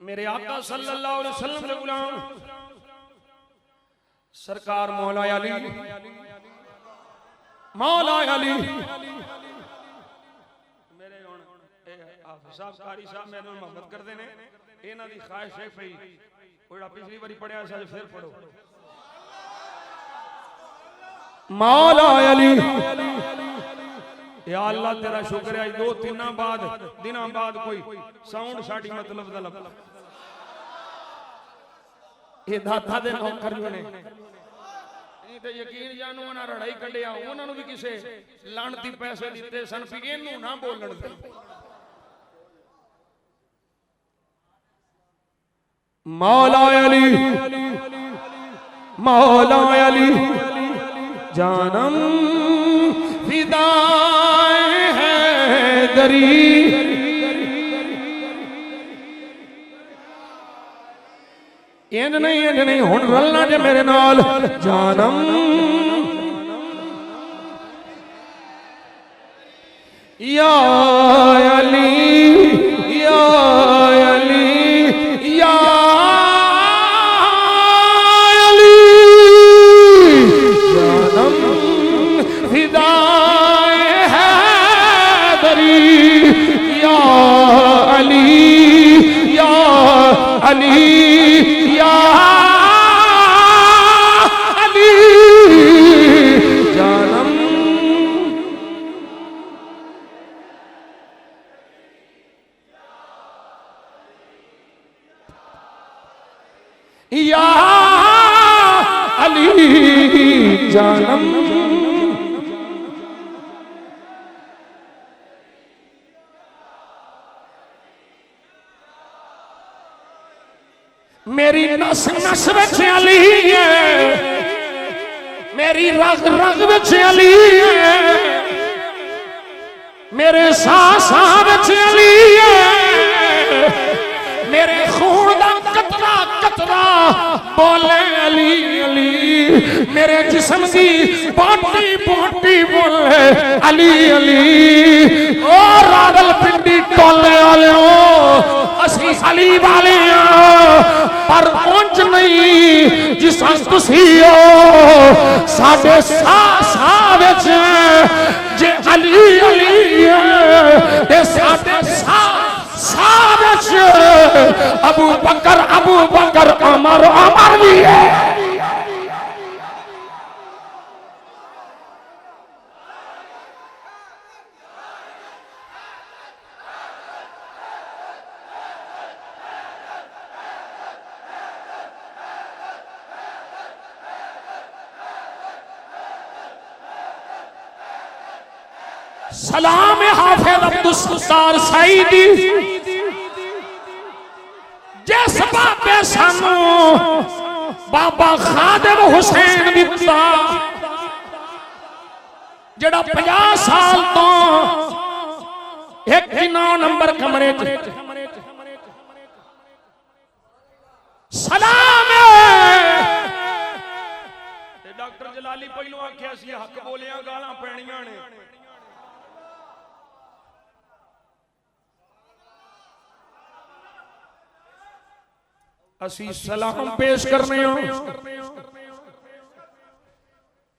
[SPEAKER 1] मेरे आका सल्लल्लाहु अलैहि वसल्लम दे गुलाम सरकार मौला अली मेरे हुण हाफिज साहब कारी साहब मेरे नाल मोहब्बत करदे ने इन्हां दी ख्वाहिश है पई ओड़ा पिछली बारी पढ़िया सी फिर पढ़ो मौला अली या अल्लाह तेरा शुक्र है 2-3 दिनों बाद कोई साउंड साडी मतलब दा लग ये दाता दे नौकर ने नहीं ते यकीन जानो ना लड़ाई कढिया उन्हां नूं भी किसे लानती पैसे दिते सन भी इहनूं ना बोलण दे। मौला अली जानम फिदाए है दरी इंज नहीं हुण रलना जे मेरे नाल जानम या अली या अली या अली या अली जानम या अली जानम मेरी नस नस विच अली है, मेरी रग रग विच अली है, मेरे सांस सांस विच अली है, मेरे खून दा कतरा कतरा बोले अली अली, मेरे जिस्म दी बोटी बोटी बोले अली अली। ओ रावलपिंडी टोले वालों असी अली वाले पर पहुंच नहीं जिसा तुसी हो साडे साह विच जे अली अली ते साडे साह विच अबू बकर अमर अमर भी है। सलाम हाफिज अब्दुल सईदी जिस बाबे सानू बाबा खादिम हुसैन दिता जड़ा 50 साल तो एक 9 नंबर कमरे सलाम डॉक्टर जलाली पहलू आख्या सी हक बोलिया गालां पैणियां ने असी सलाम पेश करने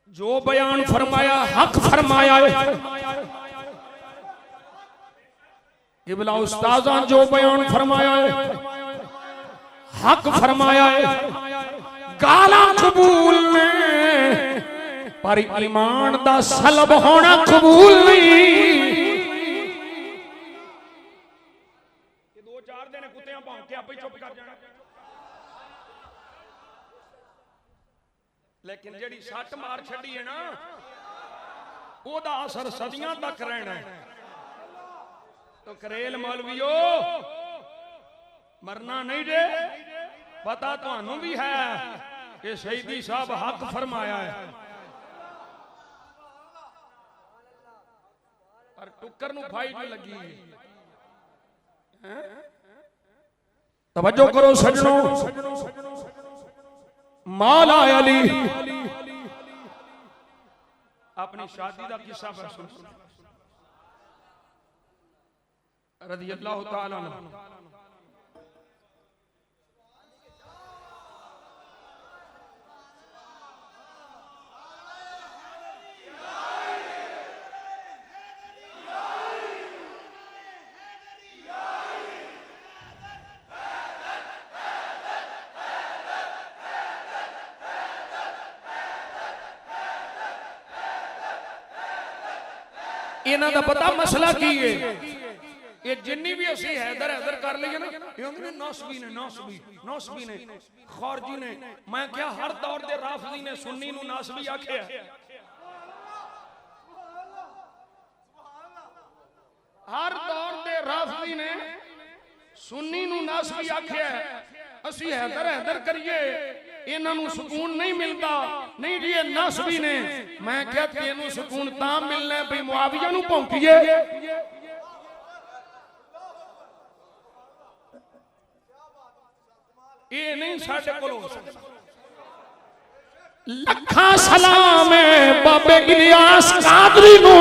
[SPEAKER 1] जो बयान फरमाया हक फरमाया है। इबला उस्ताज़ां जो बयान फरमाया है हक फरमाया है। गाला कबूल ने पर ईमान दा सलब होना कबूल नहीं। दो चार दिन कुत्तियां भौंक के आपे चुप कर जाना, लेकिन जेड़ी सट मार छड़ी है ना ओदा असर सदियां तक रहना है। तो करेल मौलवियो मरना नहीं जे, पता तुहानू भी है कि शहीदी साहब हक फरमाया है पर टुक्कर नू फाइट लगी है। तवज्जो करो सजनों, मौला अली अपनी शादी का किस्सा पर सुन रज़ी अल्लाह तआला अन्हु। इन्हां दा पता मसला की है, ये जिन्नी भी असी हैदर हैदर कर लीए ना नौसबी ने खारजी ने, मैं क्या हर दौर दे राफजी ने सुन्नी नू नासबी आख्या। हर दौर दे राफजी ने सुन्नी नू नासबी आख्या। असी हैदर हैदर करिए इन्हां नू सुकून नहीं मिलता। नहीं जी नासबी ने, मैं क्या तेनू सुकून तां मिलना भी मुआविया नू भौंकीए। ये नहीं साडे कोल हो सकदा। लखा सलाम है बाबे इलियास कादरी नू,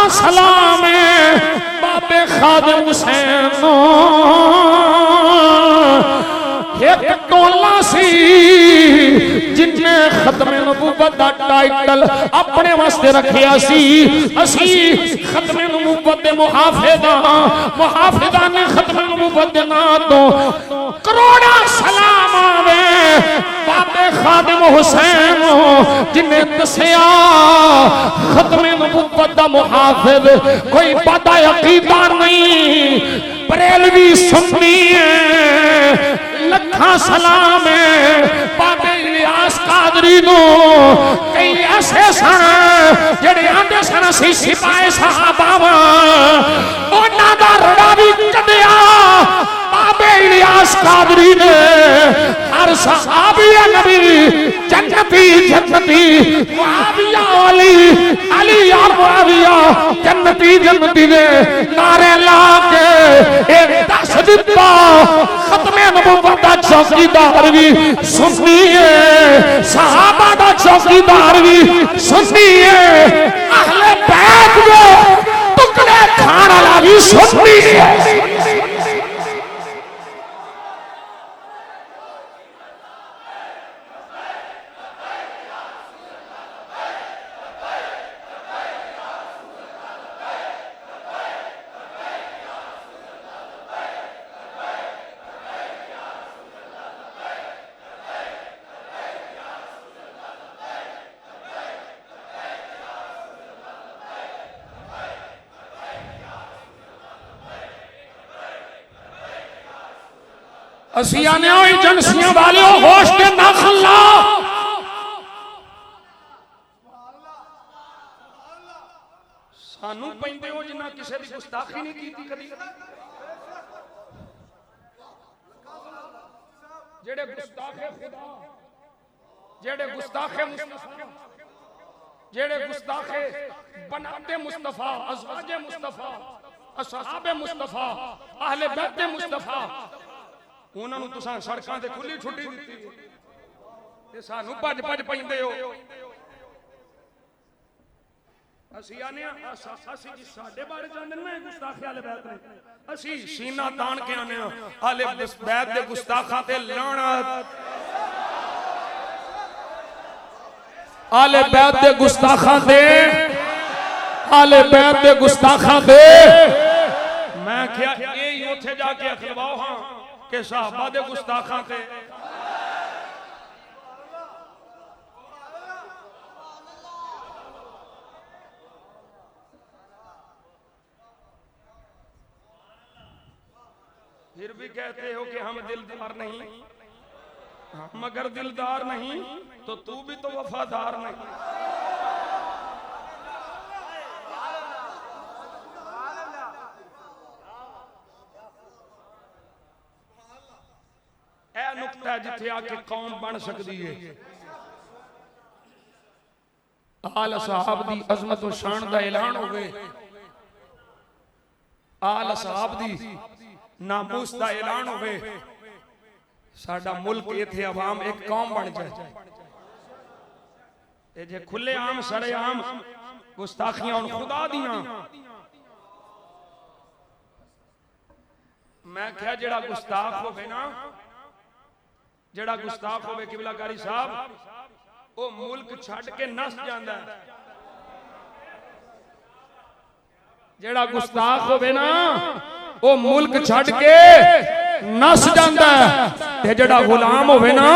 [SPEAKER 1] सलाम बाबे खादिम हुसैन एक टोला सी जिन्ने खत्मे नबूवत दा टाइटल अपने वास्ते रखिया सी। असी खत्मे नबूवत दे मुहाफिज़ा ने खत्मे नबूवत दे नां तो करोड़ा सलाम आवे बाबे खादिम हुसैन जिन्हें दसिया खत्मे नबूवत दा मुहाफिज कोई पता अकीदा नहीं, बरेलवी सुन्नी है, लखा सलाम है बाबे इलियास कादरी नो। कई ऐसे सन जेड़े आंदे सन असी सिपाही साहबा उन्हां दा रड़ा भी कढिया बाबे इलियास कादरी ने। हर सहाबी नबी जन्नती जन्नती, मुआविया अली अली या मुआविया जन्नती जन्नती ने नारे ला के एक दस दिता खत्मे नबूवत दा चौकीदार भी सुन्नी है, सहाबा दा चौकीदार भी सुन्नी है, अहले बैत दे टुकड़े खाने वाला भी सुन्नी है। असिया ने एजेंसियां वाले होश के ना खल्ला सानू पैंदे हो जिन्ना किसी की गुस्ताखी नहीं की कदी। जेड़े गुस्ताखे खुदा, जेड़े गुस्ताखे मुस्तफा, जेड़े गुस्ताखे बनाते मुस्तफा, अज़वाजे मुस्तफा, असहाबे मुस्तफा, अहले बैत मुस्तफा, उन्होंने तुसा सड़कों से खुली छुट्टी दी, सानू भज भज पैंदे हो। असी आने साडे बारे जानते ना गुस्ताखे वाले बैत ने, असी सीना तान के आने आले बैत दे गुस्ताखा ते लानत, आले बैत दे गुस्ताखा दे, आले बैत दे गुस्ताखा दे। मैं क्या यही उथे जाके अखलवाओ हाँ के साहबा दे गुस्ताखा थे। फिर भी कहते हो कि हम दिलदार नहीं, मगर दिलदार नहीं तो तू भी तो वफादार नहीं। नुकता है जिथे आके कौम बन सकती है। आल साहब दी अजमत और शान दा ऐलान होवे, आल साहब दी नामूस दा ऐलान होवे, साडा मुल्क इथे अवाम एक कौम बन जाए। ये जे खुले आम सड़े आम गुस्ताखियां खुदा दियां, मैं क्या जेड़ा गुस्ताख होवे ना, जेड़ा गुस्ताख होवे किबलाकारी साहब वो मुल्क छड़ के नस जांदा है। जेड़ा गुस्ताख होवे ना वो मुल्क छड़ के नस जांदा है, ते जेड़ा गुलाम होवे ना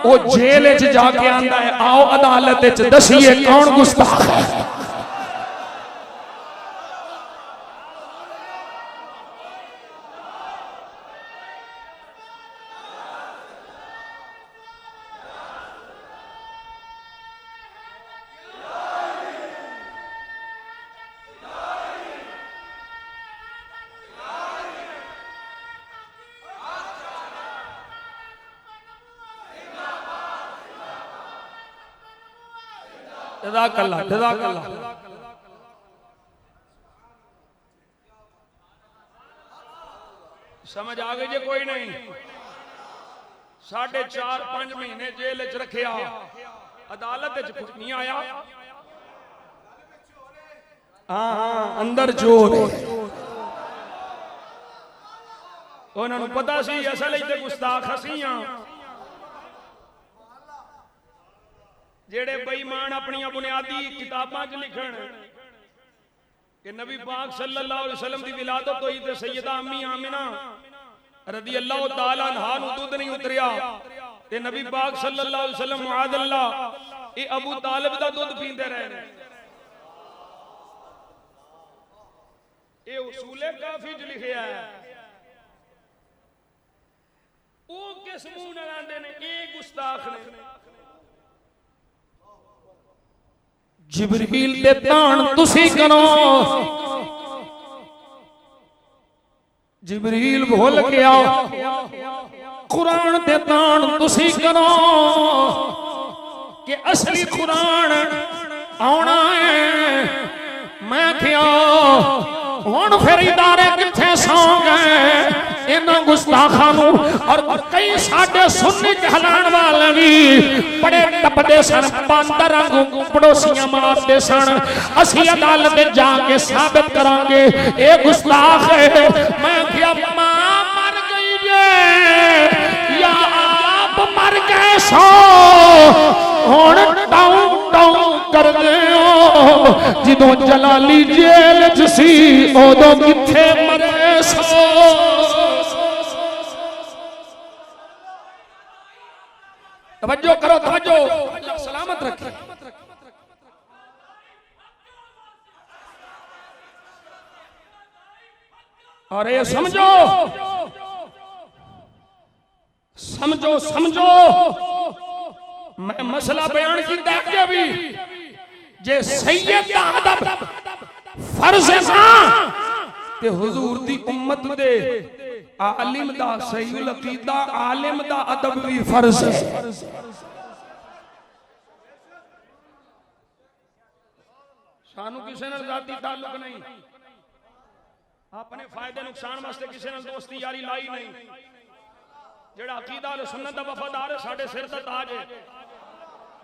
[SPEAKER 1] वो जेल च जाके आंदा है आओ अदालत च दसिए कौन गुस्ताख है। जज़ाकल्लाह जज़ाकल्लाह। समझ आ गई जे कोई नहीं? 4.5 महीने जेल च रखिया, अदालत च कुछ नहीं आया। हाँ अंदर चोर उन्होंने पता सी असल गुस्ताख असी हाँ। जेड़े बेईमान अपनी बुनियादी किताबां च लिखण कि नबी पाक सल्लल्लाहु अलैहि वसल्लम दी विलादत होई ते सैयदा अम्मी आमिना रदी अल्लाह तआला अन्हा नु दूध नहीं उतरिया ते नबी पाक सल्लल्लाहु अलैहि वसल्लम मुआद अल्लाह ये अबू तालिब दा दूध पींदे रहे ने। ये उसूले काफी च लिखिया है। ओ किस मुंह नाल आंदे ने ये गुस्ताख ने। जिब्रील दे तान तुसी करो, जिब्रील भूल के आओ, कुरान दे तान तुसी करो कि असली कुरान आना है। मैं क्या हुण फिर इदारे किथे सौ गए इन्हां गुस्ताखां नूं। और कई साडे सुन्नी कहलाण वाले भी बड़े टपदे सन, बांदर वांगू पड़ोसियां मारदे सन। असीं अदालत जाके साबित करांगे ये गुस्ताख है। मैं क्या मां मर गई जे या आप मर गए सो, हुण टाऊ टाऊ कर दे जिदों जलाली जेल च सी उदों किथे मरे सो। तवज्जो करो, तवज्जो, सलामत रखे। और ये समझो समझो समझो मैं मसला बयान किया कि भी जे सैयद दा अदब फर्ज है ते हुजूर दी उम्मत दे आलिम दा सहीहुल अकीदा आलिम दा अदब भी फर्ज है। सानू किसी नाल जाती ताल्लुक नहीं, अपने फायदे नुकसान वास्ते किसी नाल दोस्ती यारी लाई नहीं। जेड़ा अकीदा अहले सुन्नत दा वफादार है साडे सिर दा ताज है।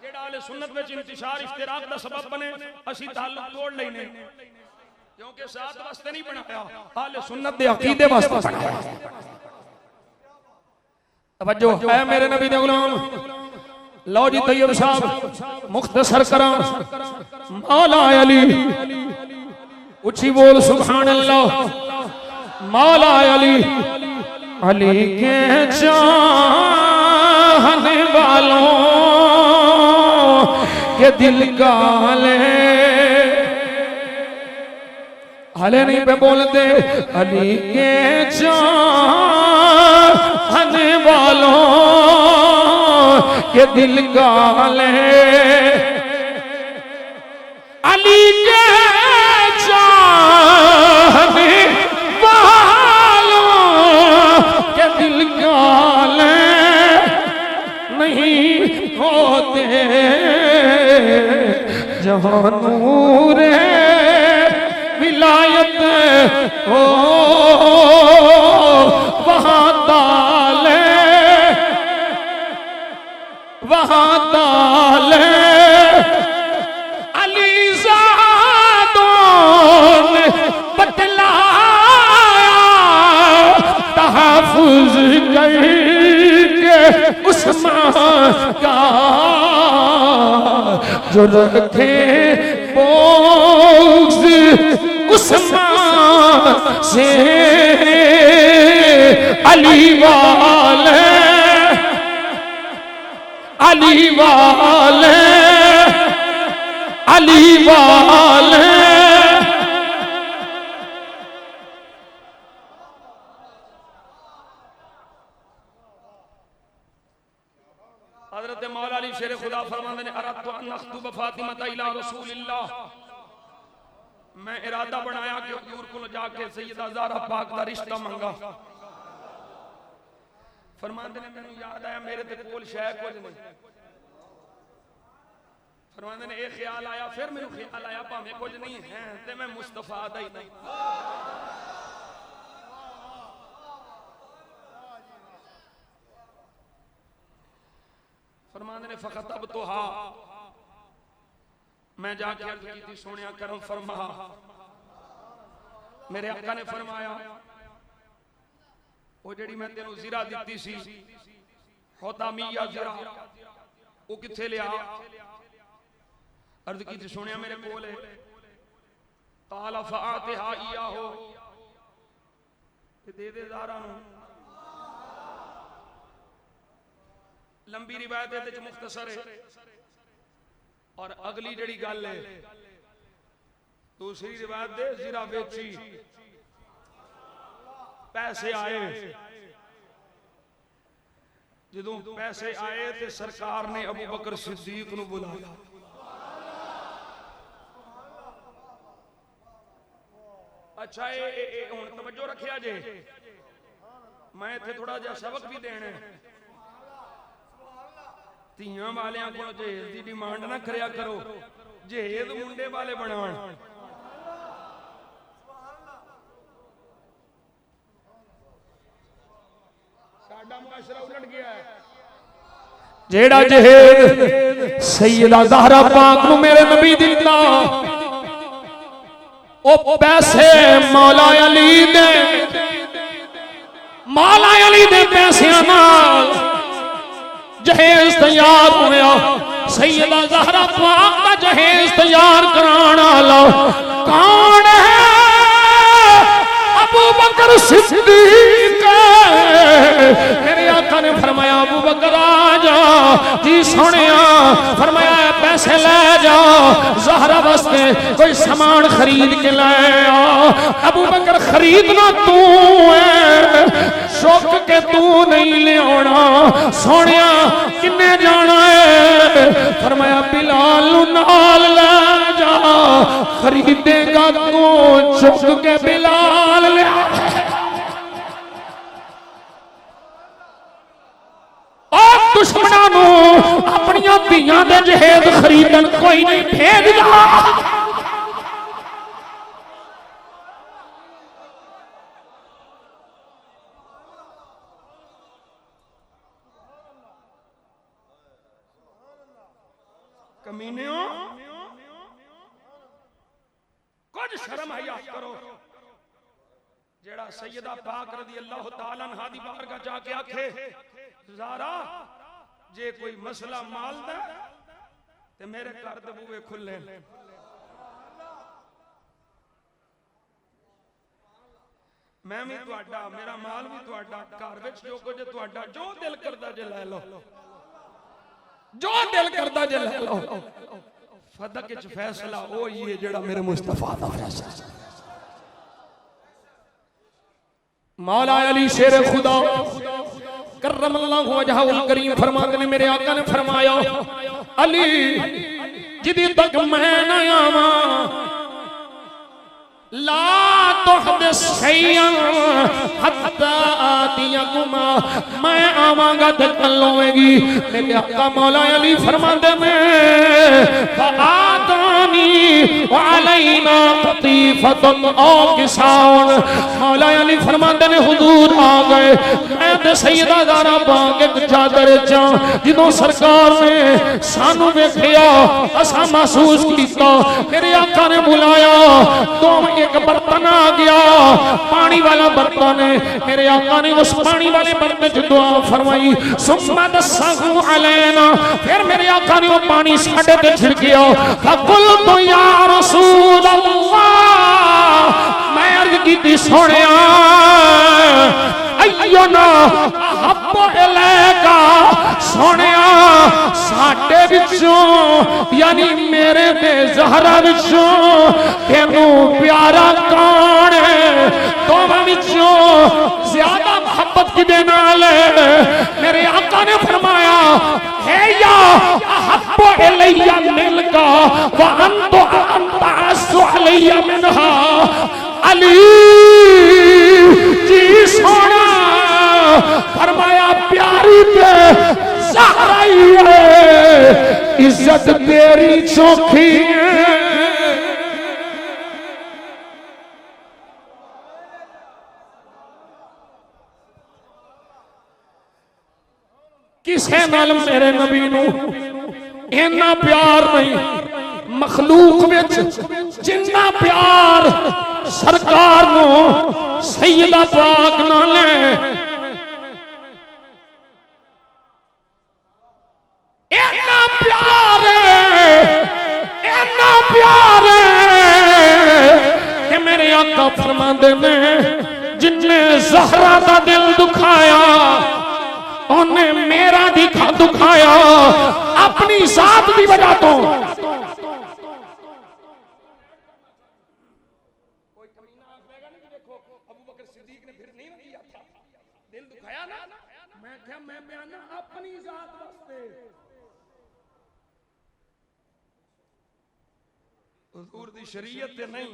[SPEAKER 1] जेड़ा अहले सुन्नत विच इंतशार इफ्तिराक दा सबब बने असी ताल्लुक तोड़ लेने, क्योंकि साथ वास्ते नहीं बनाया, अहले सुन्नत दे अकीदे वास्ते बनाया। तवज्जो है मेरे नबी दे गुलाम। लो जी तैयब साहब मुख्तसर करा। मौला अली उची बोल सुभान अल्लाह। मौला अली अली के चाहने वालों के दिल गाले हले नहीं पे बोलते। अली के चाहने वालों के दिल गाले, अली के चाहने वालों के दिल गाले नहीं होते। जहां नूर विलायत हो वहां ताले, वहां ताले अली ज़ादों ने बतलाया तहफ़्फ़ुज़ करके उस्मान का जो रखे बोझ उस्मान से। अली वाले अली वाले अली वाले हज़रत मौला अली शेर खुदा फरमाते हैं अरदतु अन अख्तुब फातिमा इला रसूलिल्लाह। मैं इरादा बनाया कि हुजूर को जाके सैयदा ज़हरा पाक दा रिश्ता मंगा। फरमाते ने मैनू याद आया मेरे ते कोल शै कुछ नहीं। फरमाते ने एक ख्याल आया, फिर मैनू ख्याल आया भावें कुछ नहीं है ते मैं मुस्तफा दा ही नहीं। फरमाते ने फखतब तो हा मैं जाके अर्ज की सोनिया करम फरमा। मेरे आका ने फरमाया वो जेड़ी मैं तेनू ज़िरा दित्ती सी होतामिया ज़िरा वो किथे लिया। अर्ज की सुनिया मेरे कोल काला फातिहा इया हो दे दे ज़ारा नूं। लंबी रिवायत है ते मुख्तसर है और अगली जड़ी गल है दूसरी रिवायत दे ज़रा बेची पैसे आए जदों पैसे आए ते सरकार ने अबू बकर सिद्दीक नूं बुलाया। अच्छा ये हुण तवज्जो रखिया जे मैं इत्थे थोड़ा जिहा सबक भी देना है। ਧੀਆਂ वालियां को जहेज की डिमांड ना करया करो जहेज मुंडे वाले बनाण। साडा मुआशरा उलट गया है। जेड़ा जहेज सैयदा ज़हरा पाक नूं मेरे नबी दिता ओ पैसे मौला अली दे पैसियां नाल जहेज तैयार होया। सैयदा ज़हरा पाक का जहेज तैयार कराने वाला कौन है? अबू बकर सिद्दीक। मेरे आका ने फरमाया अबू बकर आ जा जी सोनिया। फरमाया पैसे ले जा ज़हरा वास्ते कोई सामान खरीद के ले आ। अबू बकर खरीदना तू है चुक के तू नहीं लिया सोनिया किन्ने जाना है? फरमाया बिलाल नाल ले जा खरीदेगा तू चुक के बिलाल ले। दुश्मनों नूं अपनियां धीआं दे जहेज खरीदन कोई नहीं भेजदा। कमीनियों कुछ शर्म हया करो। जेड़ा सैयदा पाक रज़ी अल्लाह तआला अन्हा दी बारगाह जाके आखे ज़ारा जे कोई मसला माल दा ते मेरे घर दे बूहे खुले। मैं भी तुहाडा मेरा माल भी तुहाडा घर विच जो कुछ तुहाडा जो दिल करदा जे ले लो जो दिल करदा जे ले लो। फदक विच फैसला ओ ही है जेड़ा मेरे मुस्तफा दा फैसला। मौला अली शेर खुदा करमल्लाहु वजहुल करीम फरमाते ने मेरे आका ने फरमाया अली जिदी तक मैं न आवां ला तुहदिस शैयन हत्ता आतियकुमा। मैं आवांगा तो कल होएगी। मेरे आका मौला अली फरमाते ने फआतानी वअलैना कतीफतुन औ किसाउन। मौला अली फरमाते ने हुजूर आ गए मैं ते सैयदा ज़हरा पाक एक चादर च जिदों सरकार ने सानू वेखिया असा महसूस कीता मेरे आका ने बुलाया तो एक बर्तन आ गया पानी वाला बर्तन है। मेरे आका ने उस पानी वाले बर्तन च दुआ फरमाई सुम्मा दस्सहु अलैना। फिर मेरे आका ने वो पानी साडे ते छिड़किया। फकुल्तु या रसूल अल्लाह मैं अर्ज कीती सोनिया अय्युना अहब्बु इलैका। सोनिया साडे विचों यानी मेरे ते ज़हरा विचों तेनू प्यारा कौन है? दोवां विचों ज्यादा मोहब्बत किदे नाल है? मेरे आका ने फरमाया है या अहब्बु इलैया मिनका व अंतु अअस्सु अलैया मिनहा। अली जी सोना फरमाया प्यारी पे ज़हरा ही है इज्जत तेरी चोखी है। किसे नाल मेरे नबी नू इन्ना प्यार नहीं मखलूक विच जिन्ना प्यार सरकार नू सैयदा पाक नाल है। इन्ना प्यार
[SPEAKER 2] ज़हरा दा दिल दुखाया, उन्हें मेरा दिखा दुखाया अपनी जात की वजह तो।
[SPEAKER 1] हुजूर दी शरीयत ते नहीं,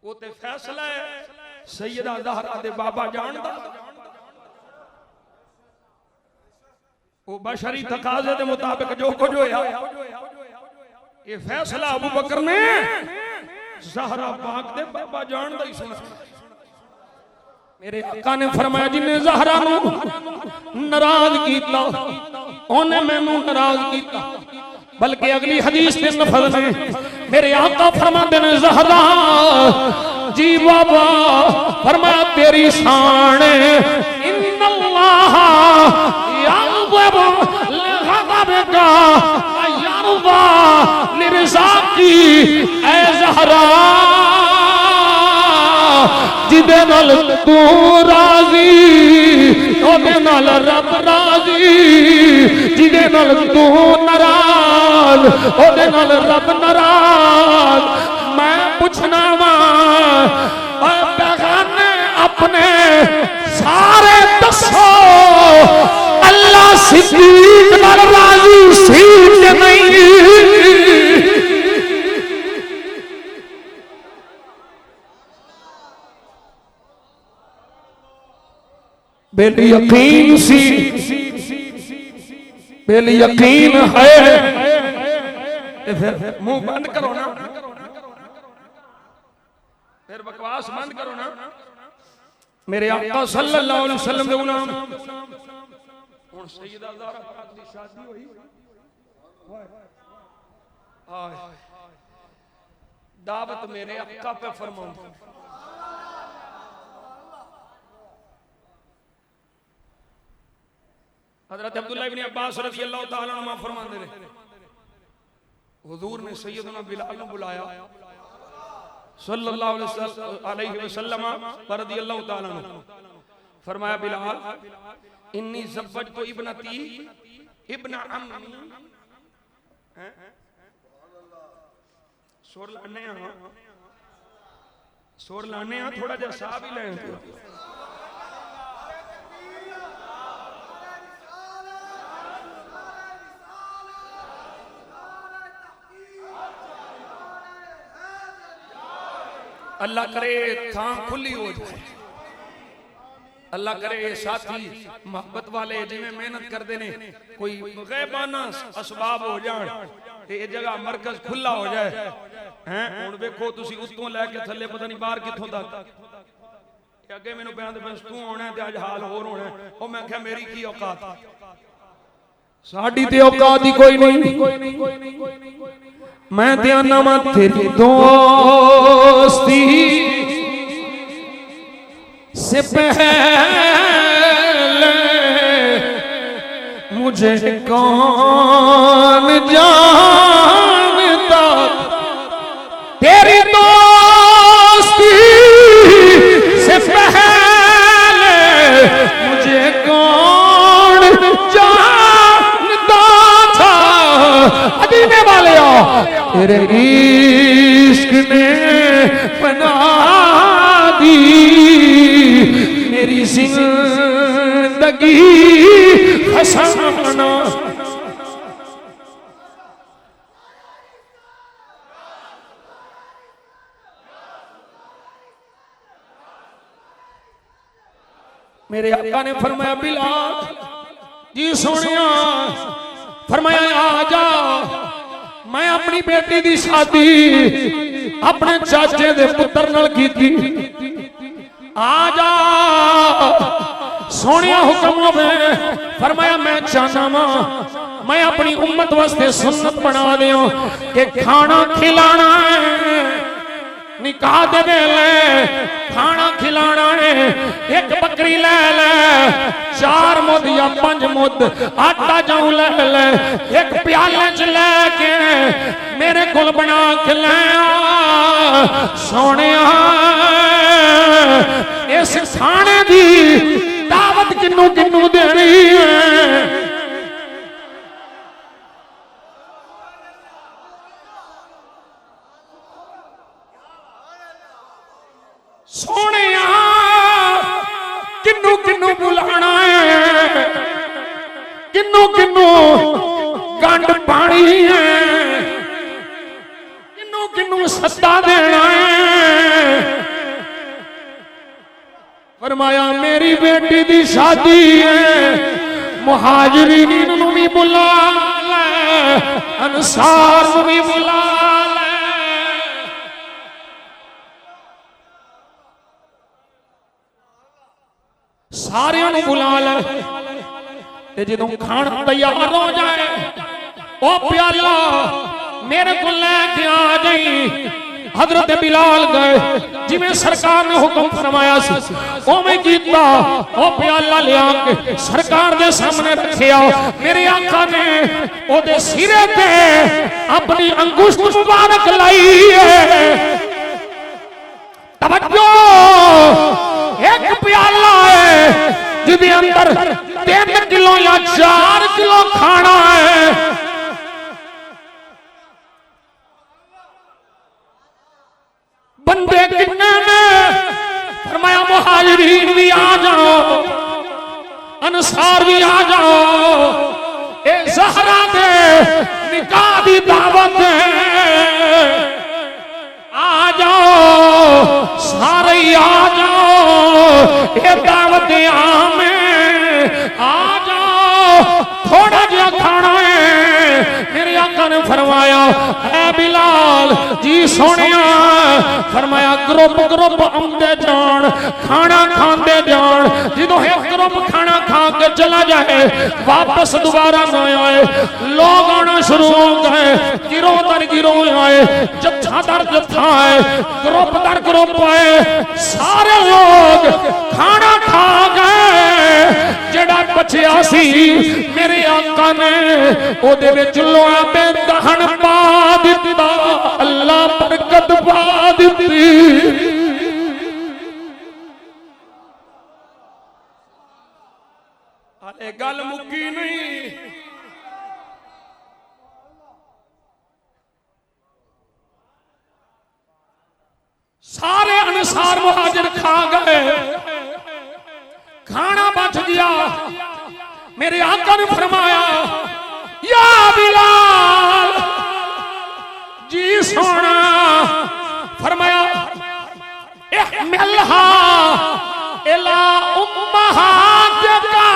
[SPEAKER 1] वो ते फैसला है सैयदा ज़हरा दे बाबा जानदा। वो बशरी तकाजे के मुताबिक जो कुछ होया, ये फैसला अबू बकर ने ज़हरा पाक दे बाबा जानदा ही सुना।
[SPEAKER 2] मेरे आका ने फरमाया जिन्हें ज़हरा नू नाराज कीता उन्हें मैनू नाराज कीता। बल्कि अगली हदीस के लफ्ज़ ने मेरे आका फरमाते ने ज़हरा जी बाबा फरमाया तेरी शान इन्नल्लाह यग़ज़बु लिग़ज़बिका व यरज़ा लिरज़ाकी। ऐ ज़हरा जिदे नाल तू राजी ओदे नाल रब राजी, जिदे नाल तू नाराज ओदे नाल रब नाराज। मैं पूछना वा बेगाने अपने सारे दसो अल्लाह सिद्दीक नाल राजी सी कि नहीं? बेल यकीन सी, बेल यकीन है।
[SPEAKER 1] फिर मुंह बंद करो ना, फिर बकवास बंद करो ना। मेरे आका सल्लल्लाहु अलैहि वसल्लम दे गुलाम हुन सैयदा ज़हरा पाक दी शादी होई। हाय दावत मेरे आका पे फरमाओ। हज़रत अब्दुल्लाह इब्न अब्बास रज़ियल्लाहु ताला अन्हुमा फरमाते हैं हुजूर ने सैयदना बिलाल को बुलाया सल्लल्लाहु अलैहि वसल्लम रज़ियल्लाहु ताला अन्हु। फरमाया बिलाल इन्नी ज़व्वजतु इब्नती इब्न अम्मी। सुर लाने थोड़ा जा साह भी लें। अल्लाह करे थां खुली हो जाए, अल्लाह करे साथी मोहब्बत वाले जिवें मेहनत करते ने कोई गैबाना असबाब हो जाए ये जगह मरकज खुला हो जाए। हैं हुण वेखो तुसी उत्तों लैके थल्ले पता नहीं बाहर कित्थों तक अगे मैनूं बयान दे बस तू होना ते अज हाल होर होना। ओ मैं आख्या मेरी की औकात,
[SPEAKER 2] साडी ते औकात ही कोई नहीं। मैं ते आना मा तेरी दोस्ती से पहले मुझे कौन जानता, तेरी दोस्ती से पहले मुझे कौन जानता था। मदीने वाले तेरे इश्क ने बना दी मेरी जिंदगी फसाना। मेरे आका ने फरमाया बिलाल जी सोनिया फरमाया आ जा, मैं अपनी बेटी दी शादी अपने चाचे दे पुत्र नाल कीती। आ जा सोनिया हुक्म होवे। फरमाया मैं चाहना वा मैं अपनी उम्मत वास्ते सुन्नत बना दिया कि खाना खिलाना है, निकाह दे वेले खाना खिलाना है। एक बकरी ले ले, 4 मुद या 5 मुद आटा जाऊं ले ले, एक प्याले च लेके मेरे कोल बना के ले आ सोनिया। इस खाने दी दावत किन्नू किन्नू देनी है। सोने किन्नू किन्नू बुलाना है, किन्नू किन्नू गंड पानी है, किन्नू किन्नू सत्ता देना है। फरमाया मेरी बेटी दी शादी है, मुहाजिरीन नूं भी बुला ले, अंसार नूं भी बुला ले। सारे बुला ले। जो खाना तैयार हो जाए ओ प्याला मेरे को लेके आ जाई। हजरत बिलाल गए, जिवें सरकार ने हुक्म फरमाया सी उवें कीता। ओ प्याला लिया के सरकार दे सामने रखिया। मेरे आका ने ओदे सिरे ते अपनी अंगुष्ठ मुबारक लाई है। तवज्जो, एक प्याला है जिसके अंदर 3 किलो या 4 किलो खाना है। बंदे कितने ने? फरमाया मुहाजिरीन भी आ जाओ, अंसार भी आ जाओ। ए ज़हरा दे निकाह दी दावत है, आ जाओ सारे ही आ जाओ। ये दावत आम है, आ जाओ थोड़ा जिहा खाना है। मेरे आका ने फरमाया है बिलाल जी सोनिया, फरमाया ग्रुप ग्रुप आंदे जान, खाना खांदे जान। जो एक ग्रुप खाना खा के चला जाए वापस दोबारा न आए। लोग आना शुरू हो गए, गिरोह दर गिरोह आए, जत्था दर जत्था आए, ग्रुप दर ग्रुप आए। सारे लोग खाना खा गए। जड़ा बचिया सी मेरे आका ने ओदे विच लोहा ते दहन पा दिता, अल्लाह बरकत पा दिती।
[SPEAKER 1] हाले गल मुक्की नहीं।
[SPEAKER 2] सारे अंसार मुहाजिर खा गए, खाना बच गया। मेरे आका ने फरमाया या बिलाल जी सोना, फरमाया इहमिलहा इला उम्महातिका।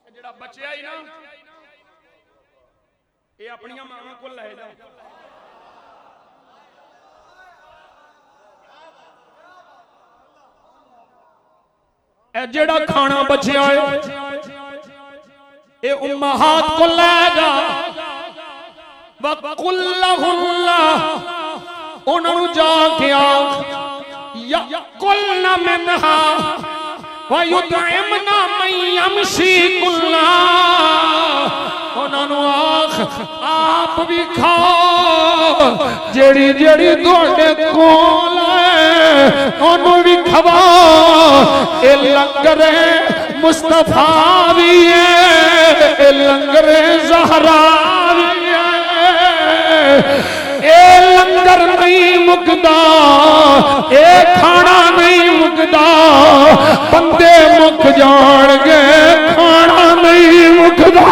[SPEAKER 2] जेड़ा बचिया ही ना ये अपनी मां को ले जाओ। जेड़ा खाना बचिया है ये उम्महात को ले जा। वकुल्लहुन्ना उन्होंने जाके आख या कुल्ना मिन्हा वयुतइमना मन यमशी कुल्ला। उन्होंने आख आप भी खाओ, जेड़ी जेड़ी तुहाडे कोल है उन्होंने भी खवाओ। ए लंगर मुस्तफा भी है, ए लंगर ज़हरा भी है। ए लंगर नहीं मुकदा, ए खाना नहीं मुकदा। बंदे मुक जाणगे, खाना नहीं मुकदा।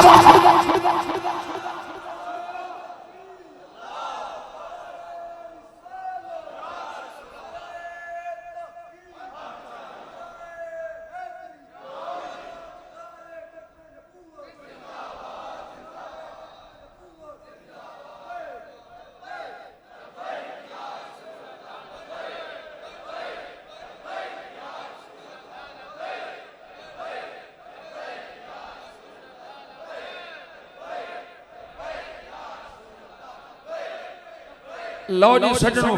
[SPEAKER 1] लो जी सजनों,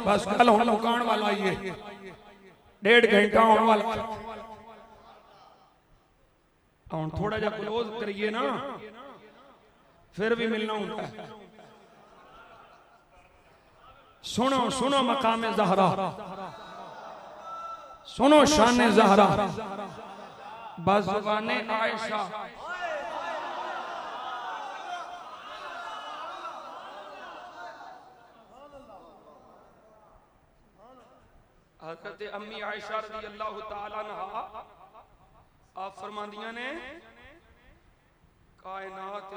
[SPEAKER 1] बस गल हुण मुकाण वाला ही है। 1.5 घंटा होने वाला। हुण थोड़ा जा क्लोज करिए ना, फिर भी मिलना होता है।
[SPEAKER 2] सुनो सुनो मकाम ज़हरा, सुनो शान ज़हरा बाज़ुबाने आयशा। हज़रत अम्मी आयशा रज़ी अल्लाह तआला अन्हा आप फरमांदियां ने कायनात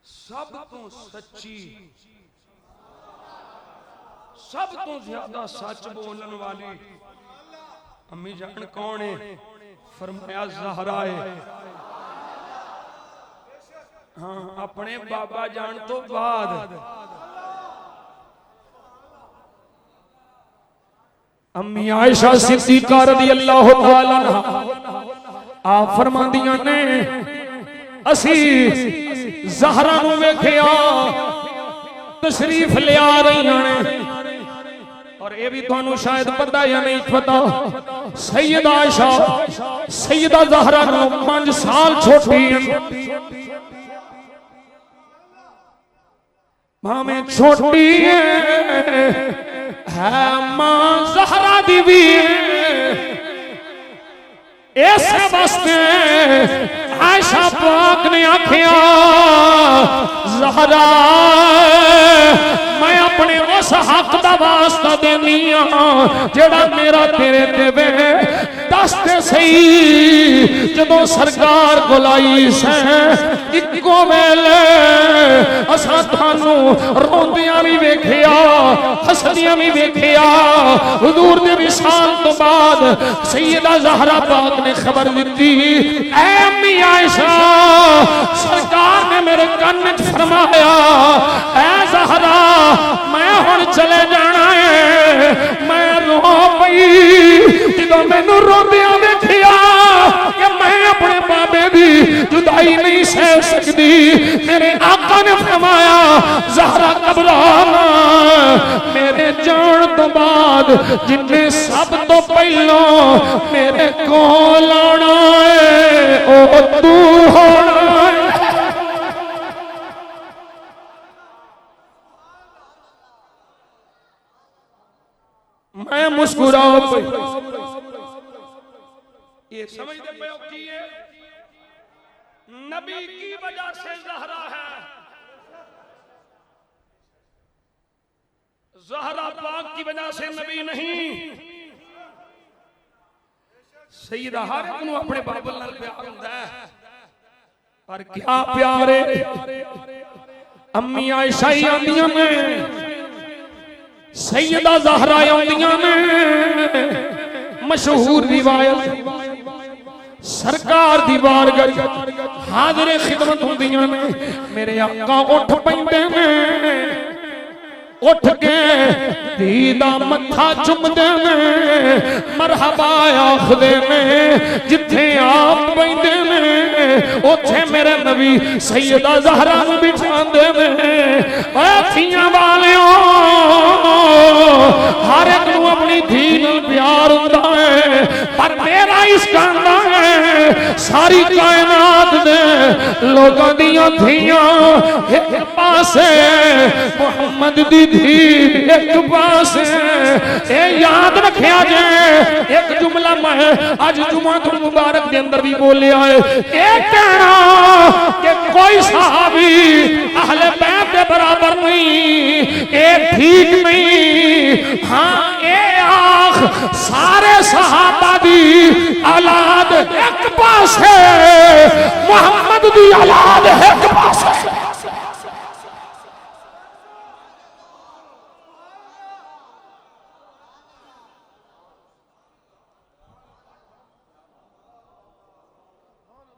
[SPEAKER 2] सब तो सच्ची, सब तो ज्यादा सच बोलने वाली अम्मी जान कौन है? फरमाया ज़हरा है। हाँ, अपने बाबा जान तो बाद अम्मी आयशा सिद्दीक़ा रज़ी अल्लाह तआला अन्हा आप फरमांदियां ने असी ज़हरा नूं वेखिया तशरीफ ले आ रही ने, और ये भी तुहानू शायद पता या नहीं पता, सैयदा आयशा सैयदा ज़हरा नूं 5 साल छोटी भावें छोटी है मां ज़हरा दी भी इस वास्ते आयशा पाक ने आखिया ज़हरा मैं अपने उस हक दा वास्ता देनी जेड़ा मेरा तेरे देवे। दस ते सही जदों सरकार बुलाई से इक्को वेले असां थानू रोंदियां भी वेखिया हसदियां भी वेखिया। हुजूर दे विसाल तो बाद सैयदा ज़हरा पाक ने खबर दी, ऐ अम्मी आयशा सरकार ने मेरे कान च फरमाया ऐ ज़हरा मैं हुण चले जाना है। मैं रो पई जदों मैनू रोंदियां वेखिया कि मैं अपने बाबे दी जुदाई नहीं सह सकती। मेरे आका ने फरमाया ज़हरा घबराना, मेरे जान तो बाद जिन्हें सब तो पहलों मेरे कोल आना है ओ तू होना है। मैं मुस्कुरा ये समझते पे की है नबी की वजह से ज़हरा है। ज़हरा पाक की वजह से नबी नहीं। सैयदा हर एक नूं अपने बाबल नाल प्यार हुंदा है, पर क्या प्यार है। अम्मी आयशा ही आंदियां ने, सैयदा ज़हरा आंदियां ने। मशहूर रिवायत सरकार दी बारगाह हाज़िर खिदमत हुंदियां ने। मेरे आका उठ पैंदे ने, उठ के धी दा मत्था चुमदे ने, मरहबा आखदे ने। जिथे आप पैंदे ने उथे मेरे नबी सैयदा ज़हरा नूं बिठांदे ने। ऐ थियां वालिओ हर एक नूं अपनी धी नाल प्यार हुंदा है, पर मेरा इस कहना है सारी कायनात दे लोकां दियां थियां एक पासे मुहम्मद दी धी एक पासे। ए याद रखिया जे एक जुमला मैं आज जुमातुल मुबारक के अंदर भी बोलिया है। ये कहना कि कोई सहाबी अहले बैत के बराबर नहीं, ये ठीक नहीं। हाँ ये आख सारे सहाबा दी औलाद एक पासे, मुहम्मद दी औलाद एक पासे।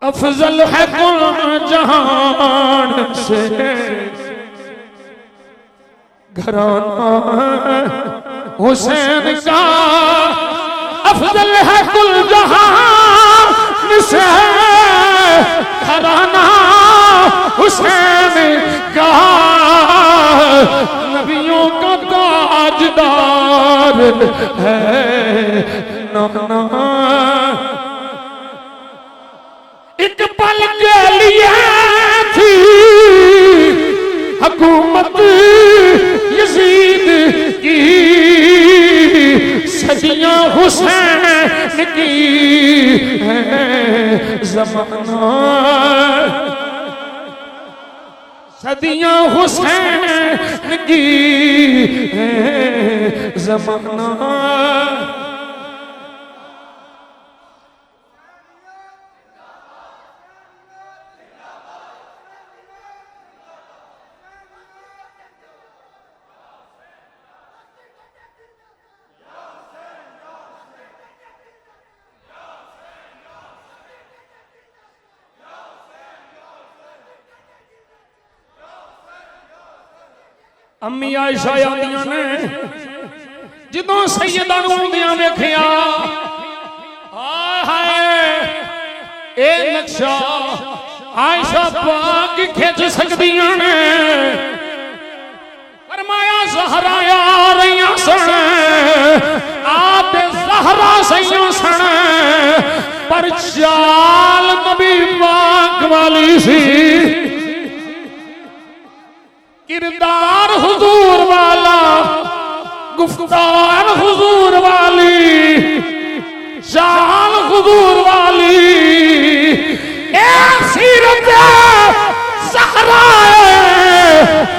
[SPEAKER 2] अफजल है कुल जहान से घराना हुसैन का। अफजल है कुल जहान से घराना हुसैन का। नबियों का ताजदार है नाना। एक पल के लिए थी हुकूमत यजीद ज़माना सदियां हुसैन की ज़माना अम्मी आयशा आंदियां ने जदों सैयदा नूं आंदियां वेखिया हाय हाय ए नक्शा आयशा पाक खिंच सकदियां ने फरमाया ज़हरा आ रही सन आप ज़हरा सही सन पर चाल नबी पाक वाली सी किरदार हुजूर वाला गुफ्तार हुजूर वाली चाल हुजूर वाली सीरत ज़हरा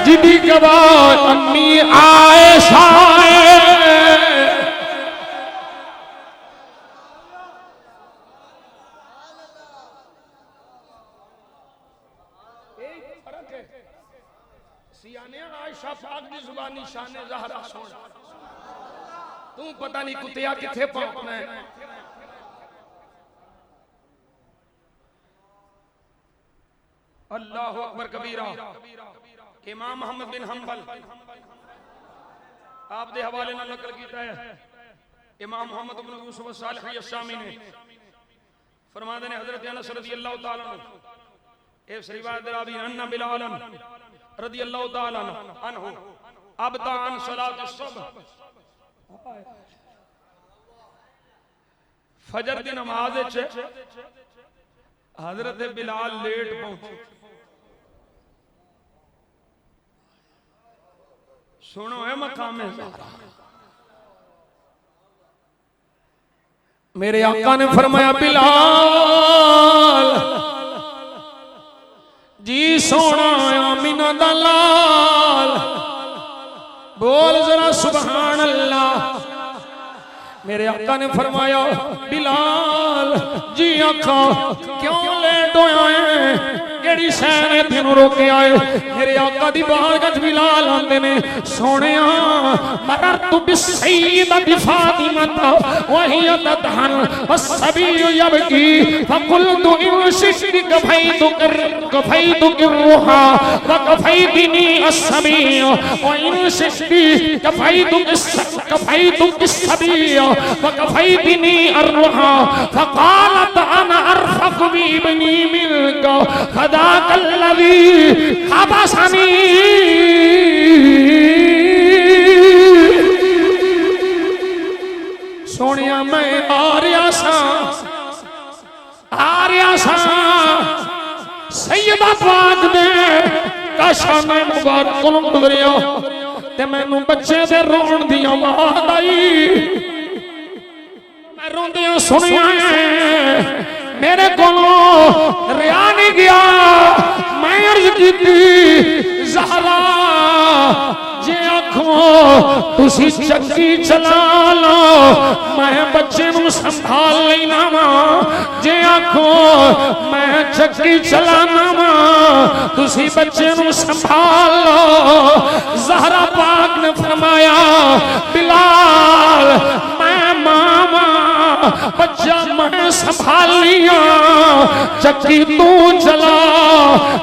[SPEAKER 2] जिदी गवाह अम्मी आयशा आयशा पाक दी जुबानी शान ज़हरा सुन तू पता नहीं कुत्तिया किथे पहुंचना है अल्लाहु अकबर कबीरा इमाम मोहम्मद बिन हंबल आप दे हवाले नाल नकल कीता है इमाम मोहम्मद इब्न यूसुफ सालिह अश-शामी ने फरमाते ने हजरत अनस रज़ियल्लाहु ताला अन्हु इस रिवायत रावी अन्ना बिलाल रज़ियल्लाहु ताला अन्हु अबदान सलात सुबह फजर की नमाज हजरत बिलाल लेट पहुंचे सुनो है मकाम मेरे आका ने फरमाया बिलाल जी सोना आमीना दा लाल बोल जरा सुभान अल्लाह मेरे आका ने फरमाया बिलाल जी आका क्यों लेट होया है केड़ी शय ने तेनू रोके आए मेरे आका दी बारगाह बिलाल आंदे ने सोनिया मररतु बिसय्यदति फातिमा वही तदहन वसबी यबकी फकुलतु इन शिश्री कफैतु रुहा व कफैतनी असबी व इन शिश्री कफैतु असबी व कफैतनी अर्रुहा फकालत अना अरफक बिबनी मिलका फदाकल्लज़ी खबसनी सोनिया मैं आ रहा सा सैयदा पाक दे काशा में मुबारक कोलों गुजरिया ते मैनू बच्चे दे रोण दी आवाज़ आई मैं रोंदियां सुनिया मेरे को रिया नहीं गया मैं अर्ज की ज़हरा जे आखो तुसी चक्की चला लो मैं बच्चे नू संभाल लेना वा जे आखो मैं चक्की चलाना वा तुसी बच्चे नू संभाल लो ज़हरा पाक ने फरमाया बिलाल मैं मामा बच्चा मैं संभालिया चक्की तू चला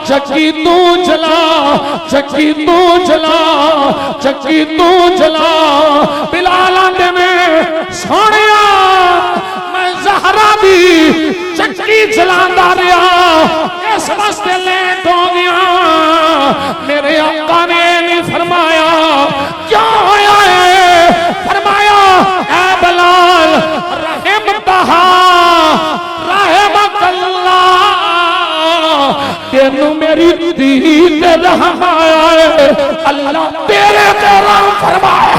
[SPEAKER 2] चक्की तू चला चक्की तू चला चक्की तू चला बिलाल आंदे ने सोनिया मैं ज़हरा दी चक्की चलांदा रहा इस वास्ते लेट हो गया मेरे आका ने नहीं फरमाया क्यों होया है फरमाया ऐ बिलाल तेनू मेरी दी ते रहमाया अल्लाह तेरे ते रहम फरमाए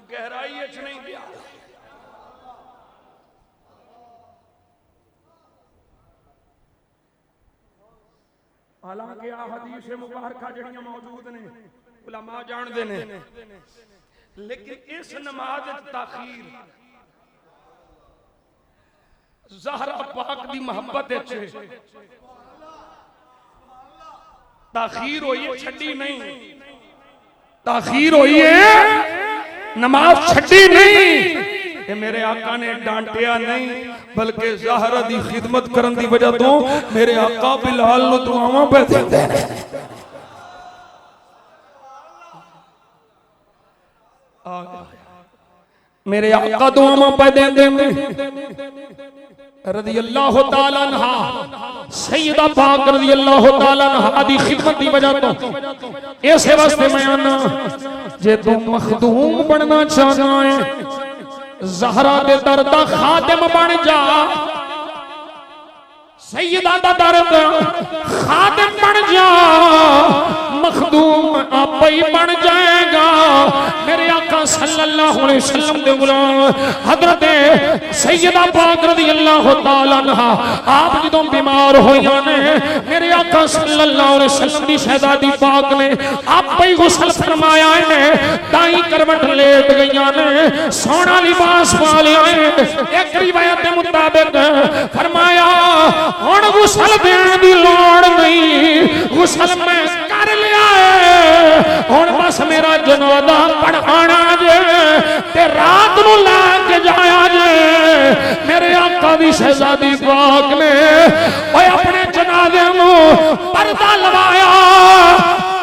[SPEAKER 1] गहराई च नहीं गया। हालांकि आ हदीस मुबारका जड़ियां मौजूद ने उलमा जानते ने, लेकिन इस नमाज ताखीर ज़हरा पाक दी मोहब्बत ताखीर होई, छड़ी नहीं। ताखीर होई है, नमाज छड़ी नहीं। ये मेरे आका ने डांटिया नहीं, बल्कि ज़हरा दी खिदमत करन दी वजह तो मेरे आका बिलाल नु दुआवां पे देंदे ने। मेरे आका दुआवां पे देंदे ने। रज़ी अल्लाह तआला अन्हा सैयदा पाक रज़ी अल्लाह तआला अन्हा दी खिदमत दी वजह तो ऐसे वास्ते मैं आना, जे तू मखदूम बनना चाहना है, ज़हरा दे दर दा खादिम बन जा। सैयदा दा दर दा खादिम बन जा, मखदूम आप ही बन जाएगा। मेरे आका सल्लल्लाहु अलैहि वसल्लम दे गुलाम हजरत सैयदा पाक रज़ी अल्लाह तआला अन्हा आप जदों बीमार होइयां ने, मेरे आका सल्लल्लाहु अलैहि वसल्लम दी शहजादी पाक ने आप ही गुस्ल फरमाया है, दाई करवट लेट गईयां ने, सोना लिबास पा लिया है। एक रिवायत के मुताबिक फरमाया हुण गुस्ल देण दी लोड़ नहीं, गुस्ल मैं कर लिया है, हुण बस मेरा जनाजा पढ़ाना जे ते रात नू ला के जाया जे। मेरे आका दी शहजादी पाक ने ओए अपने जनाजे नू पर्दा लवाया।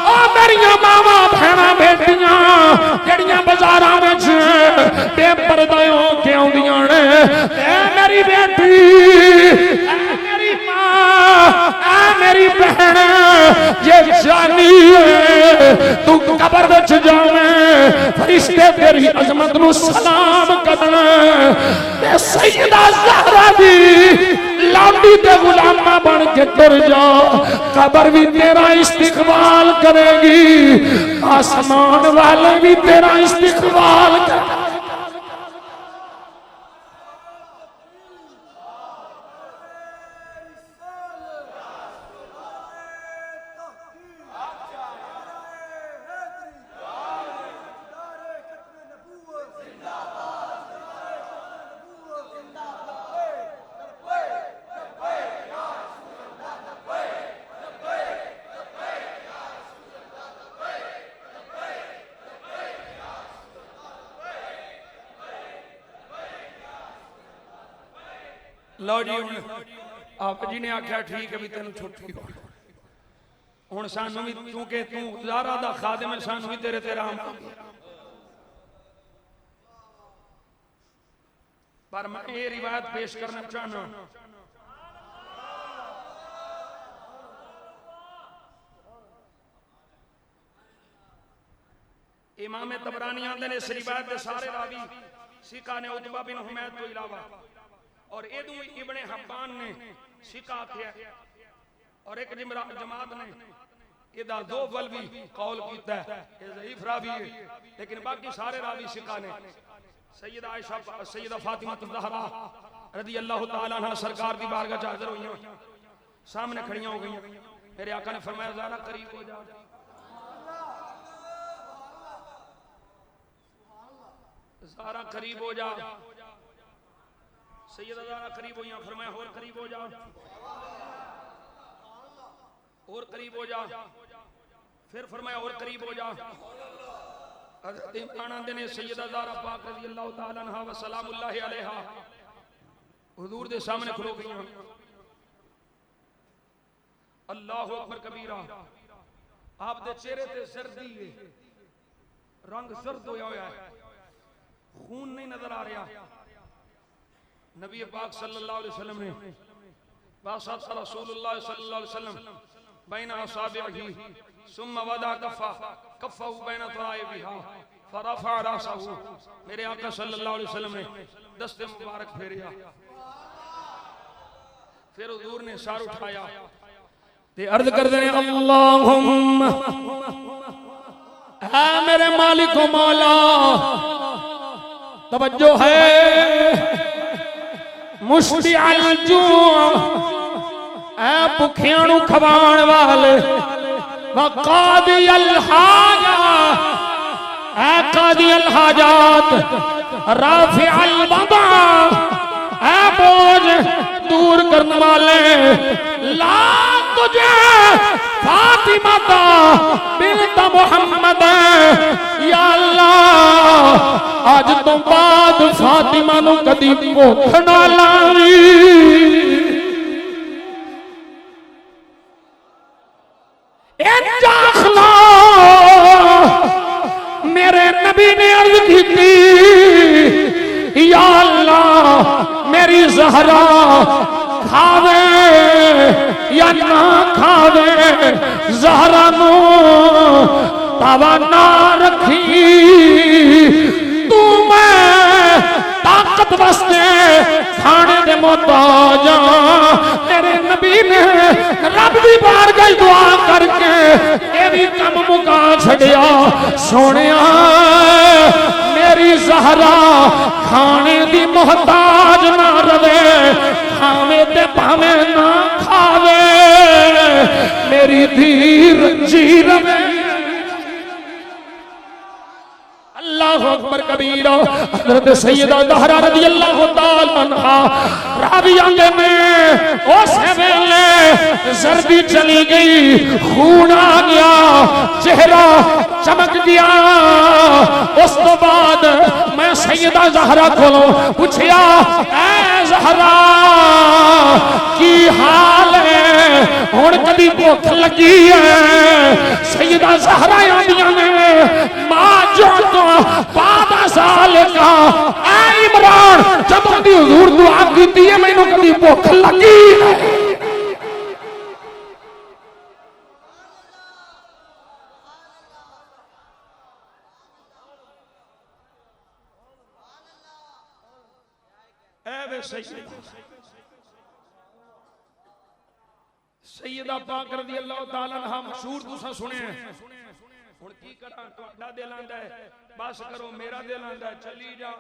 [SPEAKER 1] ओ मेरियां मावां भैणां बेटियां जड़ियां बाजारां विच बेपर्दा हो के आउंदियां ने, ए मेरी बेटी, मेरी बहन, ये जानी तू कब्र विच जावे, फरिश्ते तेरी अजमत नू सलाम करन। ते सैयदा ज़हरा दी लाडी ते गुलामा बन के तुर जा, कब्र भी तेरा इस्तिकबाल करेगी, आसमान वाले भी तेरा इस्तिकबाल करेंगे। लो जी, आप जी ने आख्या ठीक है भी तेन छुट्टी हो, हुण सानू भी क्योंकि तू ज़हरा दा खादिम है, सानू भी तेरे ते राम। पर मैं ये रिवायत पेश करना चाहना, इमाम तबरानी आंदे ने इस रिवायत के सारे रावी सिका ने उतबा बिन हुमैद तो इलावा और एदू इब्ने हब्बान ने सिका किया और एक जमात ने इदा दो वल भी कौल कीता है, ये ज़ईफ रावी है, लेकिन बाकी सारे रावी सिका ने। सैयदा आयशा सैयदा फातिमा ज़हरा रज़ी अल्लाह तआला अन्हा सरकार दी बारगाह च हाज़िर हुईं, सामने खड़ियां हो गईं। मेरे आका ने फरमाया ज़रा करीब हो जा, ज़रा करीब हो जा। सैयदा ज़हरा करीब हुई, फरमाया और करीब हो जा, और करीब हो जा, फिर फरमाया और करीब हो जा। हज़रत इमरान आंदे ने सैयदा ज़हरा पाक रज़ी अल्लाह तआला अन्हा व सलामुल्लाहि अलैहा हुजूर दे सामने खलो गईं। अल्लाहु अकबर कबीरा, आप दे चेहरे ते सर्दी है, रंग सर्द होया होया है, खून नहीं नजर आ रहा। नबी पाक सल्लल्लाहु अलैहि वसल्लम ने बासात रसूलुल्लाह सल्लल्लाहु अलैहि वसल्लम बैन असाबिही सुम्मा वदा कफ़ा बैन तराइबिहा फरफ़अ रअसहु। मेरे आका सल्लल्लाहु अलैहि वसल्लम ने दस्ते मुबारक फेरिया, फिर हुजूर ने सर उठाया ते अर्ज कर दे अल्लाहुम्मा, ऐ मेरे मालिक मौला,
[SPEAKER 2] तवज्जो है मुश्तिअल जो ए भुखियां नू खवाण वाले वकादी अल हाजा ए कादी अल हाजात राफि अल वबा ए बोझ दूर करने वाले ला तुझे फातिमा दा बिन्त मोहम्मद या अल्लाह आज तो बाद फातिमा नू कदी भुख ना लावी जाखला मेरे नबी ने अर्ज की या अल्लाह मेरी ज़हरा खावे या ना खावे ज़हरा नू तवा ना रखी तू मैं ताकत वास्ते खाने दे मोहताज मेरे नबी ने रब दी बारगाह दुआ करके ये भी कम मुका छड़िया सोनिया मेरी ज़हरा खाने दी मोहताज ना रवे खावे ते भावे ना खावे मेरी धीर जी रवे अल्लाहु अकबर कबीरा हज़रत सैयदा ज़हरा रज़ियल्लाहु ताला अन्हा रावियां में उस वेले सर्दी चली गई खून आ गया चेहरा चमक गया उस तो बाद मैं सैयदा ज़हरा को पूछया ऐ ज़हरा की हाल है हुण कदी भुख लगी है सैयदा ज़हरा आंदियां ने मां जो तो बादा साल का ऐ इमरान जब दी हुजूर दुआ कीती है मैनू कदी भुख लगी है सैयदा पाक रज़ियल्लाहु ताला अन्हा मशहूर तुसा सुने हुण की करा तुहाडा दिल आंदा है बस करो मेरा दिल आंदा है चली जा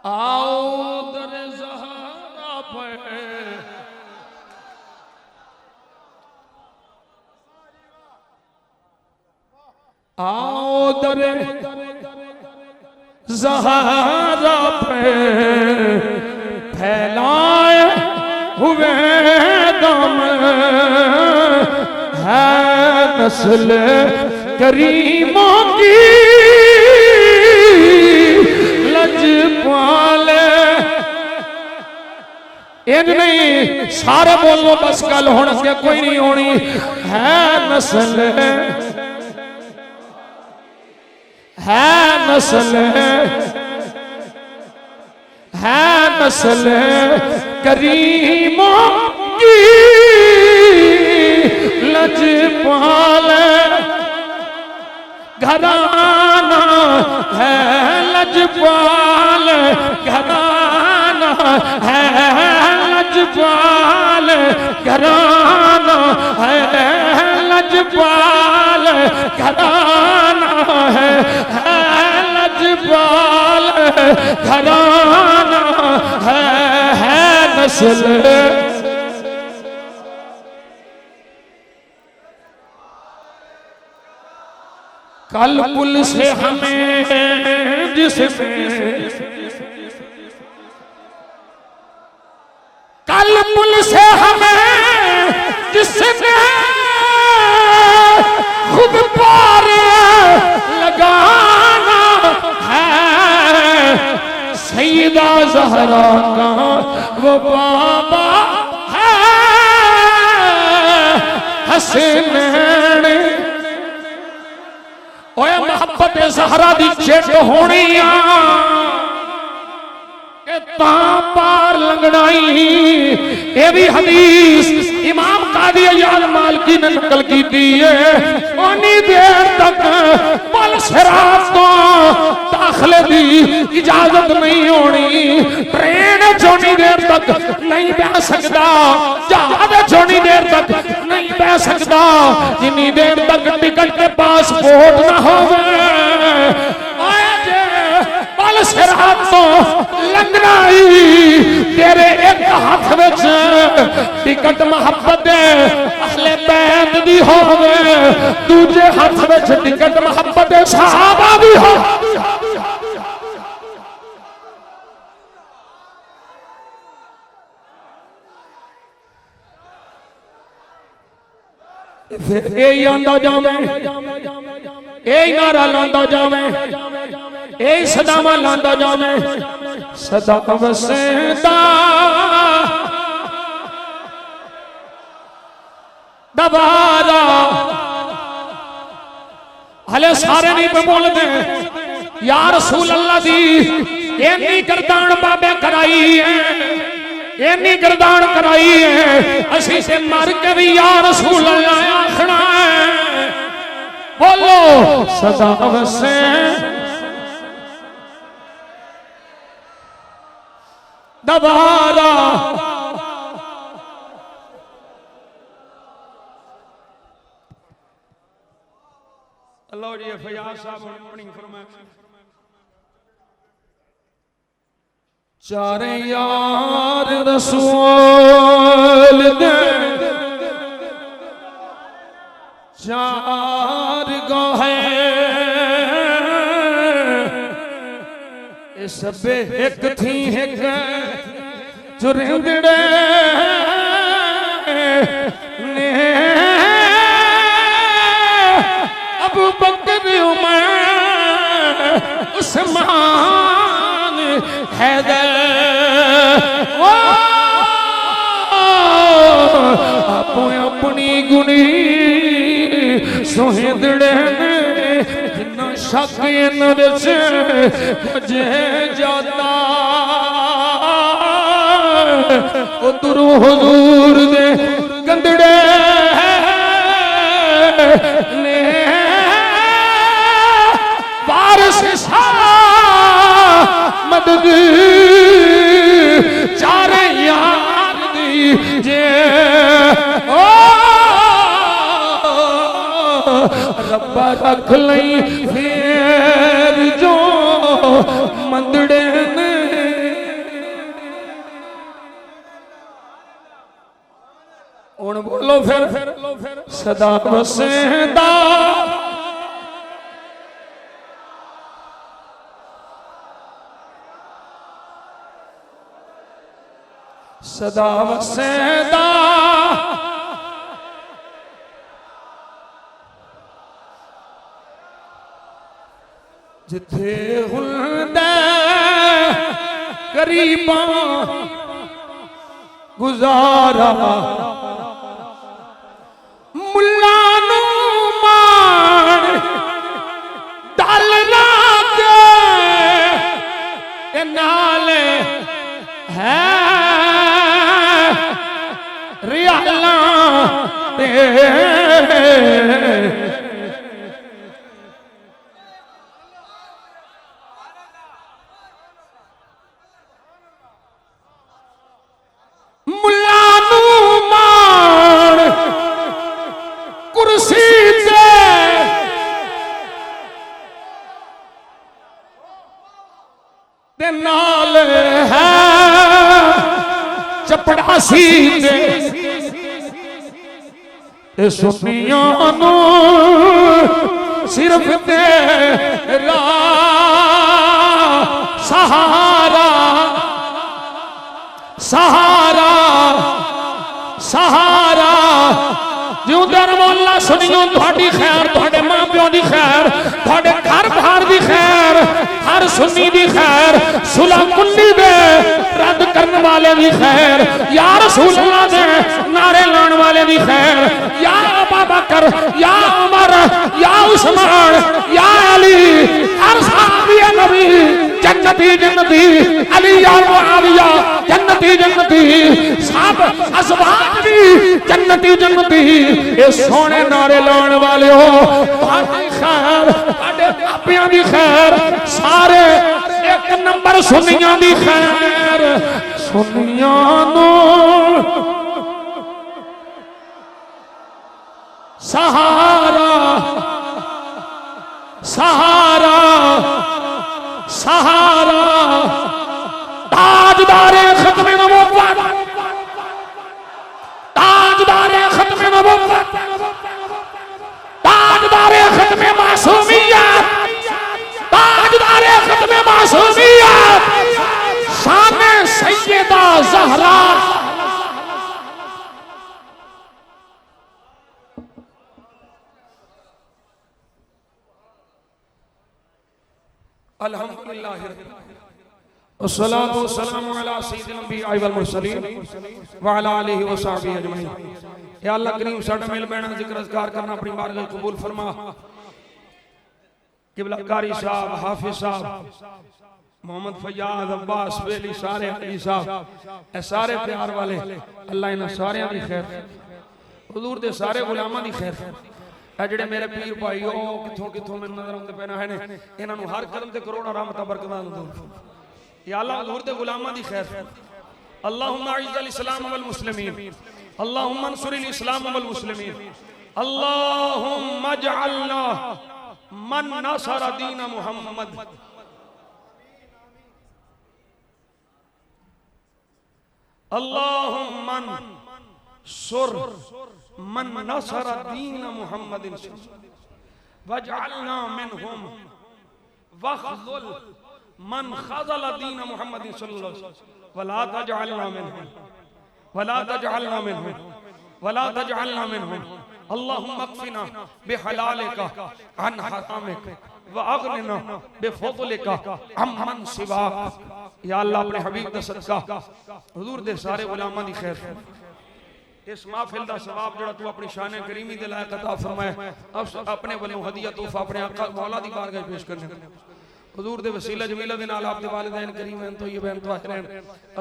[SPEAKER 2] आओ दर ज़हरा पे आओ दर ज़हरा पे फैलाए हुए दम है नस्ल करीमों की लजपाले इन नहीं सारे बोलो बस गल होने से कोई नहीं होनी है नस्ल करीमों की लजपाल घराना है लजपाल घराना है लजपाल घराना है लजपाल घराना है लजपाल घराना है नस्ल कल पुल से हमें जिसमें कल पुल से हमें जिसमें खुद पार लगाना है सैयदा ज़हरा का वो बाबा है हसनैन ओए मोहब्बत ज़हरा दी चिट होनी के तां पार लंघनाई ये भी हदीस इमाम कादी अय्याज मालकी ने नकल की है उन्नी देर तक पल सिरात तो दाखले दी इजाजत नहीं होनी ट्रेन जोनी देर तक नहीं बह सकता जहाज जोनी देर तक नहीं बह सकता जिन्नी देर तक टिकट के पासपोर्ट ना होवे पल सिरात तो लंघना ही तेरे एक हाथ विच टिकट मोहब्बत अहले बैत दी होवे दूजे हाथ विच टिकट मोहब्बत सहाबा दी हो यही आंदा जावे यही नारा लांदा जावे यही सदावा लांदा जावे सदा वसेदा दबारा हले सारे नहीं पे बोलते या रसूल अल्लाह दी इन्नी गर्दान बाबे कराई है इन्नी गर्दान कराई है असी से मर के भी या रसूल अल्लाह आखना है बोलो सदा वसे दबारा
[SPEAKER 1] अल्लाह जी फयाज साहब अपनी फरमाइश
[SPEAKER 2] चारे यार रसूल दे चार गोहे सबे एक थी एक चुरिंदड़े ने अबू बकर उमर उस्मान हैदर आपो अपनी गुनी सोहेदड़े जिन्ना शक इन विच मुझे जाता उधर हुजूर दे गंदड़े ने वारिस मदद चारे यार दी जे ओ रब्बा रख लई फेर जो मंदड़े ने हुण बोलो फिर सदा वसेदा सदा वसेदा जिथे हुंदा गरीबां गुजारा मुल्ला नू मान दल ना के नाल है रियाला मुल्ला नू मान कुर्सी ते नाल है चपड़ासी दे सुनिया नू सिर्फ तेरा सहारा सहारा सहारा जिउंदर मोहल्ला सुनियो थोड़ी खैर थोड़े मां प्यो दी खैर थोड़े घर बाहर दी खैर हर सुन्नी दी खैर सुलह कुल्ली दे रद्द करने वाले दी खैर या रसूल अल्लाह दे नारे लाने वाले दी खैर या अबू बकर या उमर या उस्मान या अली हर सहाबी नबी जन्नती जन्नती अली या मुआविया जन्नती जन्नती सब अज़वाज भी जन्नती जन्नती ये सोने नारे लाने वाले हो तुम्हारी खैर तुम्हारे मापियां दी खैर सारे एक नंबर सुन्नियां दी खैर सुन्नियां नो सहारा सहारा सहारा ताजदारे खत्मे नबुव्वत ताजदारे खत्मे नबुव्वत ताजदारे खत्मे मासूमियत ताजदारे खत्मे मासूमियत शान सैयदा ज़हरा
[SPEAKER 1] अल्हम्दुलिल्लाह वस्सलातु वस्सलामु अला सय्यिदिल अंबिया वल मुरसलीन व अला आलिहि व सहबिहि अजमईन। या अल्लाह करीम साडा मिल बैठना जिक्र अज़कार करना अपनी बारगाह कबूल फरमा। किबला कारी साहब हाफिज साहब मोहम्मद फैयाज अब्बास बेली सारे हाजी साहब ए सारे प्यार वाले अल्लाह इन्हां सारियां दी खैर हुजूर दे सारे गुलामां दी खैर जेड़े मेरे पीर भाई हो किथों किथों मैनूं नजर आउंदे पैना है ने इन्हां नूं हर कदम ते करोड़ां रहमतां बरकतां दे या अल्लाह हुजूर दे गुलामां दी खैर अल्लाहुम्मा अइज़्ज़िल इस्लाम वल मुस्लिमीन अल्लाहुम्मा अंसुरिल इस्लाम वल मुस्लिमीन अल्लाहुम्मा जअलना मन नसरा दीन मुहम्मद अल्लाहुम्मा सुर मन नसर दीन मुहम्मदिन वजअलना मिनहुम वखज़ुल मन खज़ल दीन मुहम्मदिन सल्लल्लाहु अलैहि वसल्लम वला तजअलना मिनहुम वला तजअलना मिनहुम वला तजअलना मिनहुम अल्लाहुम्मा अक्फिना बिहलालिका अन हरामिका व अगनिना बिफज़लिका अम्मन सिवाक। या अल्लाह अपने हबीब दा सदका हुजूर दे सारे गुलामां दी खैर इस महफिल दा सवाब जड़ा तू अपनी शान करीमी दे लायक अता फरमाए अपने वल्लों हदिया तोहफा अपने आका मौला दी बारगाह पेश करने हुजूर दे वसीला जमीला दे नाल आप दे वालिदैन करीमैन तय्यबैन ताहिरैन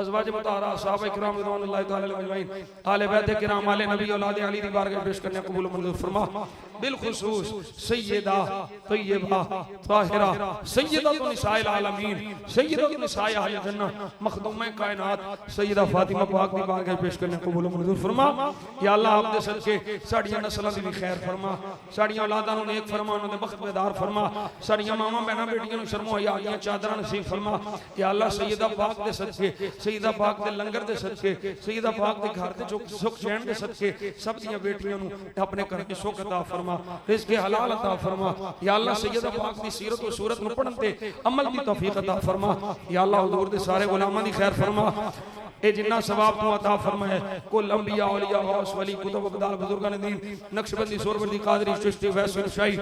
[SPEAKER 1] अज़वाज मुतहरा सहाबा किराम रिज़वानुल्लाह तआला अलैहिम अजमईन आले बैत किराम आले नबी औलाद अली दी बारगाह पेश करने कबूल मंजूर फरमा। बिलखुसूस सय्यदा तय्यबा ताहिरा सय्यदतु निसाइल आलमीन सय्यदतु निसाइ अहल जन्नह मखदूमे कायनात सय्यदा फातिमा पाक दी बारगाह पेश करने कबूल मंजूर फरमा। या अल्लाह आप दे सदके साडियां नस्लां दी भी खैर फरमा साडियां औलादां नूं नेक फरमा उन्हां दे बख्त बेदार फरमा साडियां मावां बहनां बेटियां नूं शर्मो हया दियां चादरां नसीब फरमा। या अल्लाह सय्यदा पाक दे सदके सय्यदा पाक दे लंगर दे सदके सय्यदा पाक दे घर दे सुख चैन दे सदके सब दियां बेटियां नूं अपने घर दे सुख अता फरमा रिज़्क़ हलाल अता फरमा। या अल्लाह सय्यदा पाक दी सीरत व सूरत नूं पढ़न ते अमल दी तौफीक अता फरमा। या अल्लाह हुजूर दे सारे गुलामां दी खैर फरमा ए जिन्ना सवाब तू अता फरमाए कुल अंबिया औलिया गौस वली कुतुब अब्दाल बुजुर्गान दीन नक्शबंदी सोरबंदी कादरी चिश्ती वैसी शाही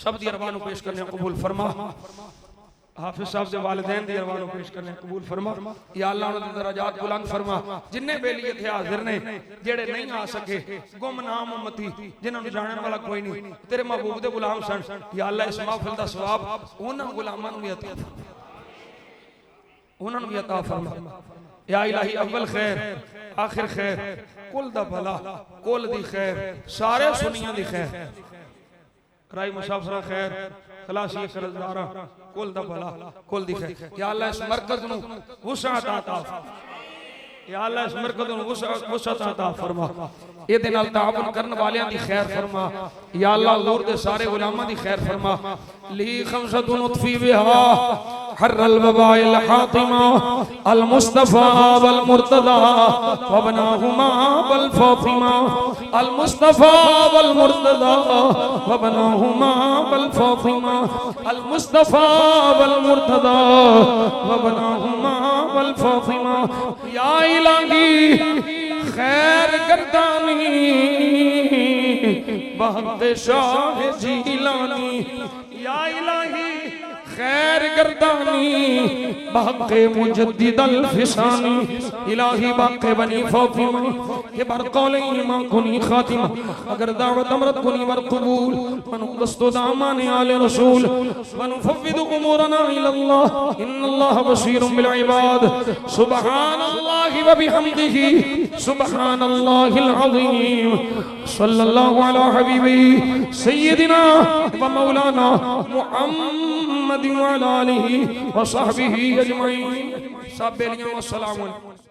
[SPEAKER 1] सब दी अरवानों पेश करने कबूल फरमा। हाफिज साहब दे वालिदैन दी अरवानों पेश करने कबूल फरमा। या अल्लाह उन्हां दे दरजात बुलंद फरमा जिन्ने बेली इत्थे हाजिर ने जेड़े नहीं आ सके गुमनाम उम्मती जिन्हां नूं जानन वाला कोई नहीं तेरे महबूब दे गुलाम सन। या अल्लाह इस महफिल दा सवाब उन्हां गुलामां नूं भी अता उन्हां नूं भी अता फरमा। या इलाही अव्वल खैर आखिर खैर कुल दा भला कुल दी खैर सारे सुनियां दी खैर राई मुसाफिर खैर खलासी कर्जदारा कुल दा भला कुल दी खैर। या अल्लाह इस मरकज नूं वुसअत अता या अल्लाह इस मरकज नूं वुसअत अता फरमा इहदे नाल ताअवुन करन वालियां दी खैर फरमा। या अल्लाह हुजूर दे सारे गुलामां दी खैर फरमा। ली खमसतुन उतफी बिहा हर्रल वबाइल हातिमा अल मुस्तफा वल मुर्तदा वबनाहुमा वल फातिमा अल मुस्तफा वल मुर्तदा वबनाहुमा वल फातिमा अल मुस्तफा वल मुर्तदा वबनाहुमा वल फातिमा। या इलाही खैर गर्दानी बहते शाह जीलानी या इलाही
[SPEAKER 2] खैर गर्दानी बाक़े मुजद्दिद अल फिसानी इलाही बाक़े बनी फातिमा ये बरक़ौल ईमान कुनी खातिमा अगर दावत अमरत कुनी वर कबूल वनु दस्तो दामान आले रसूल वनु फव्विदु उमूरना इलल्लाह इन्नल्लाह बसीरुम बिल इबाद सुब्हानल्लाहि व बिहम्दिही सुब्हानल्लाहिल अज़ीम सल्लल्लाहु अला हबीबी सय्यदिना व मौलाना मुहम्मद व अला आलिहि व सहबिही अजमईन। सब बेलियां अस्सलाम वालेकुम।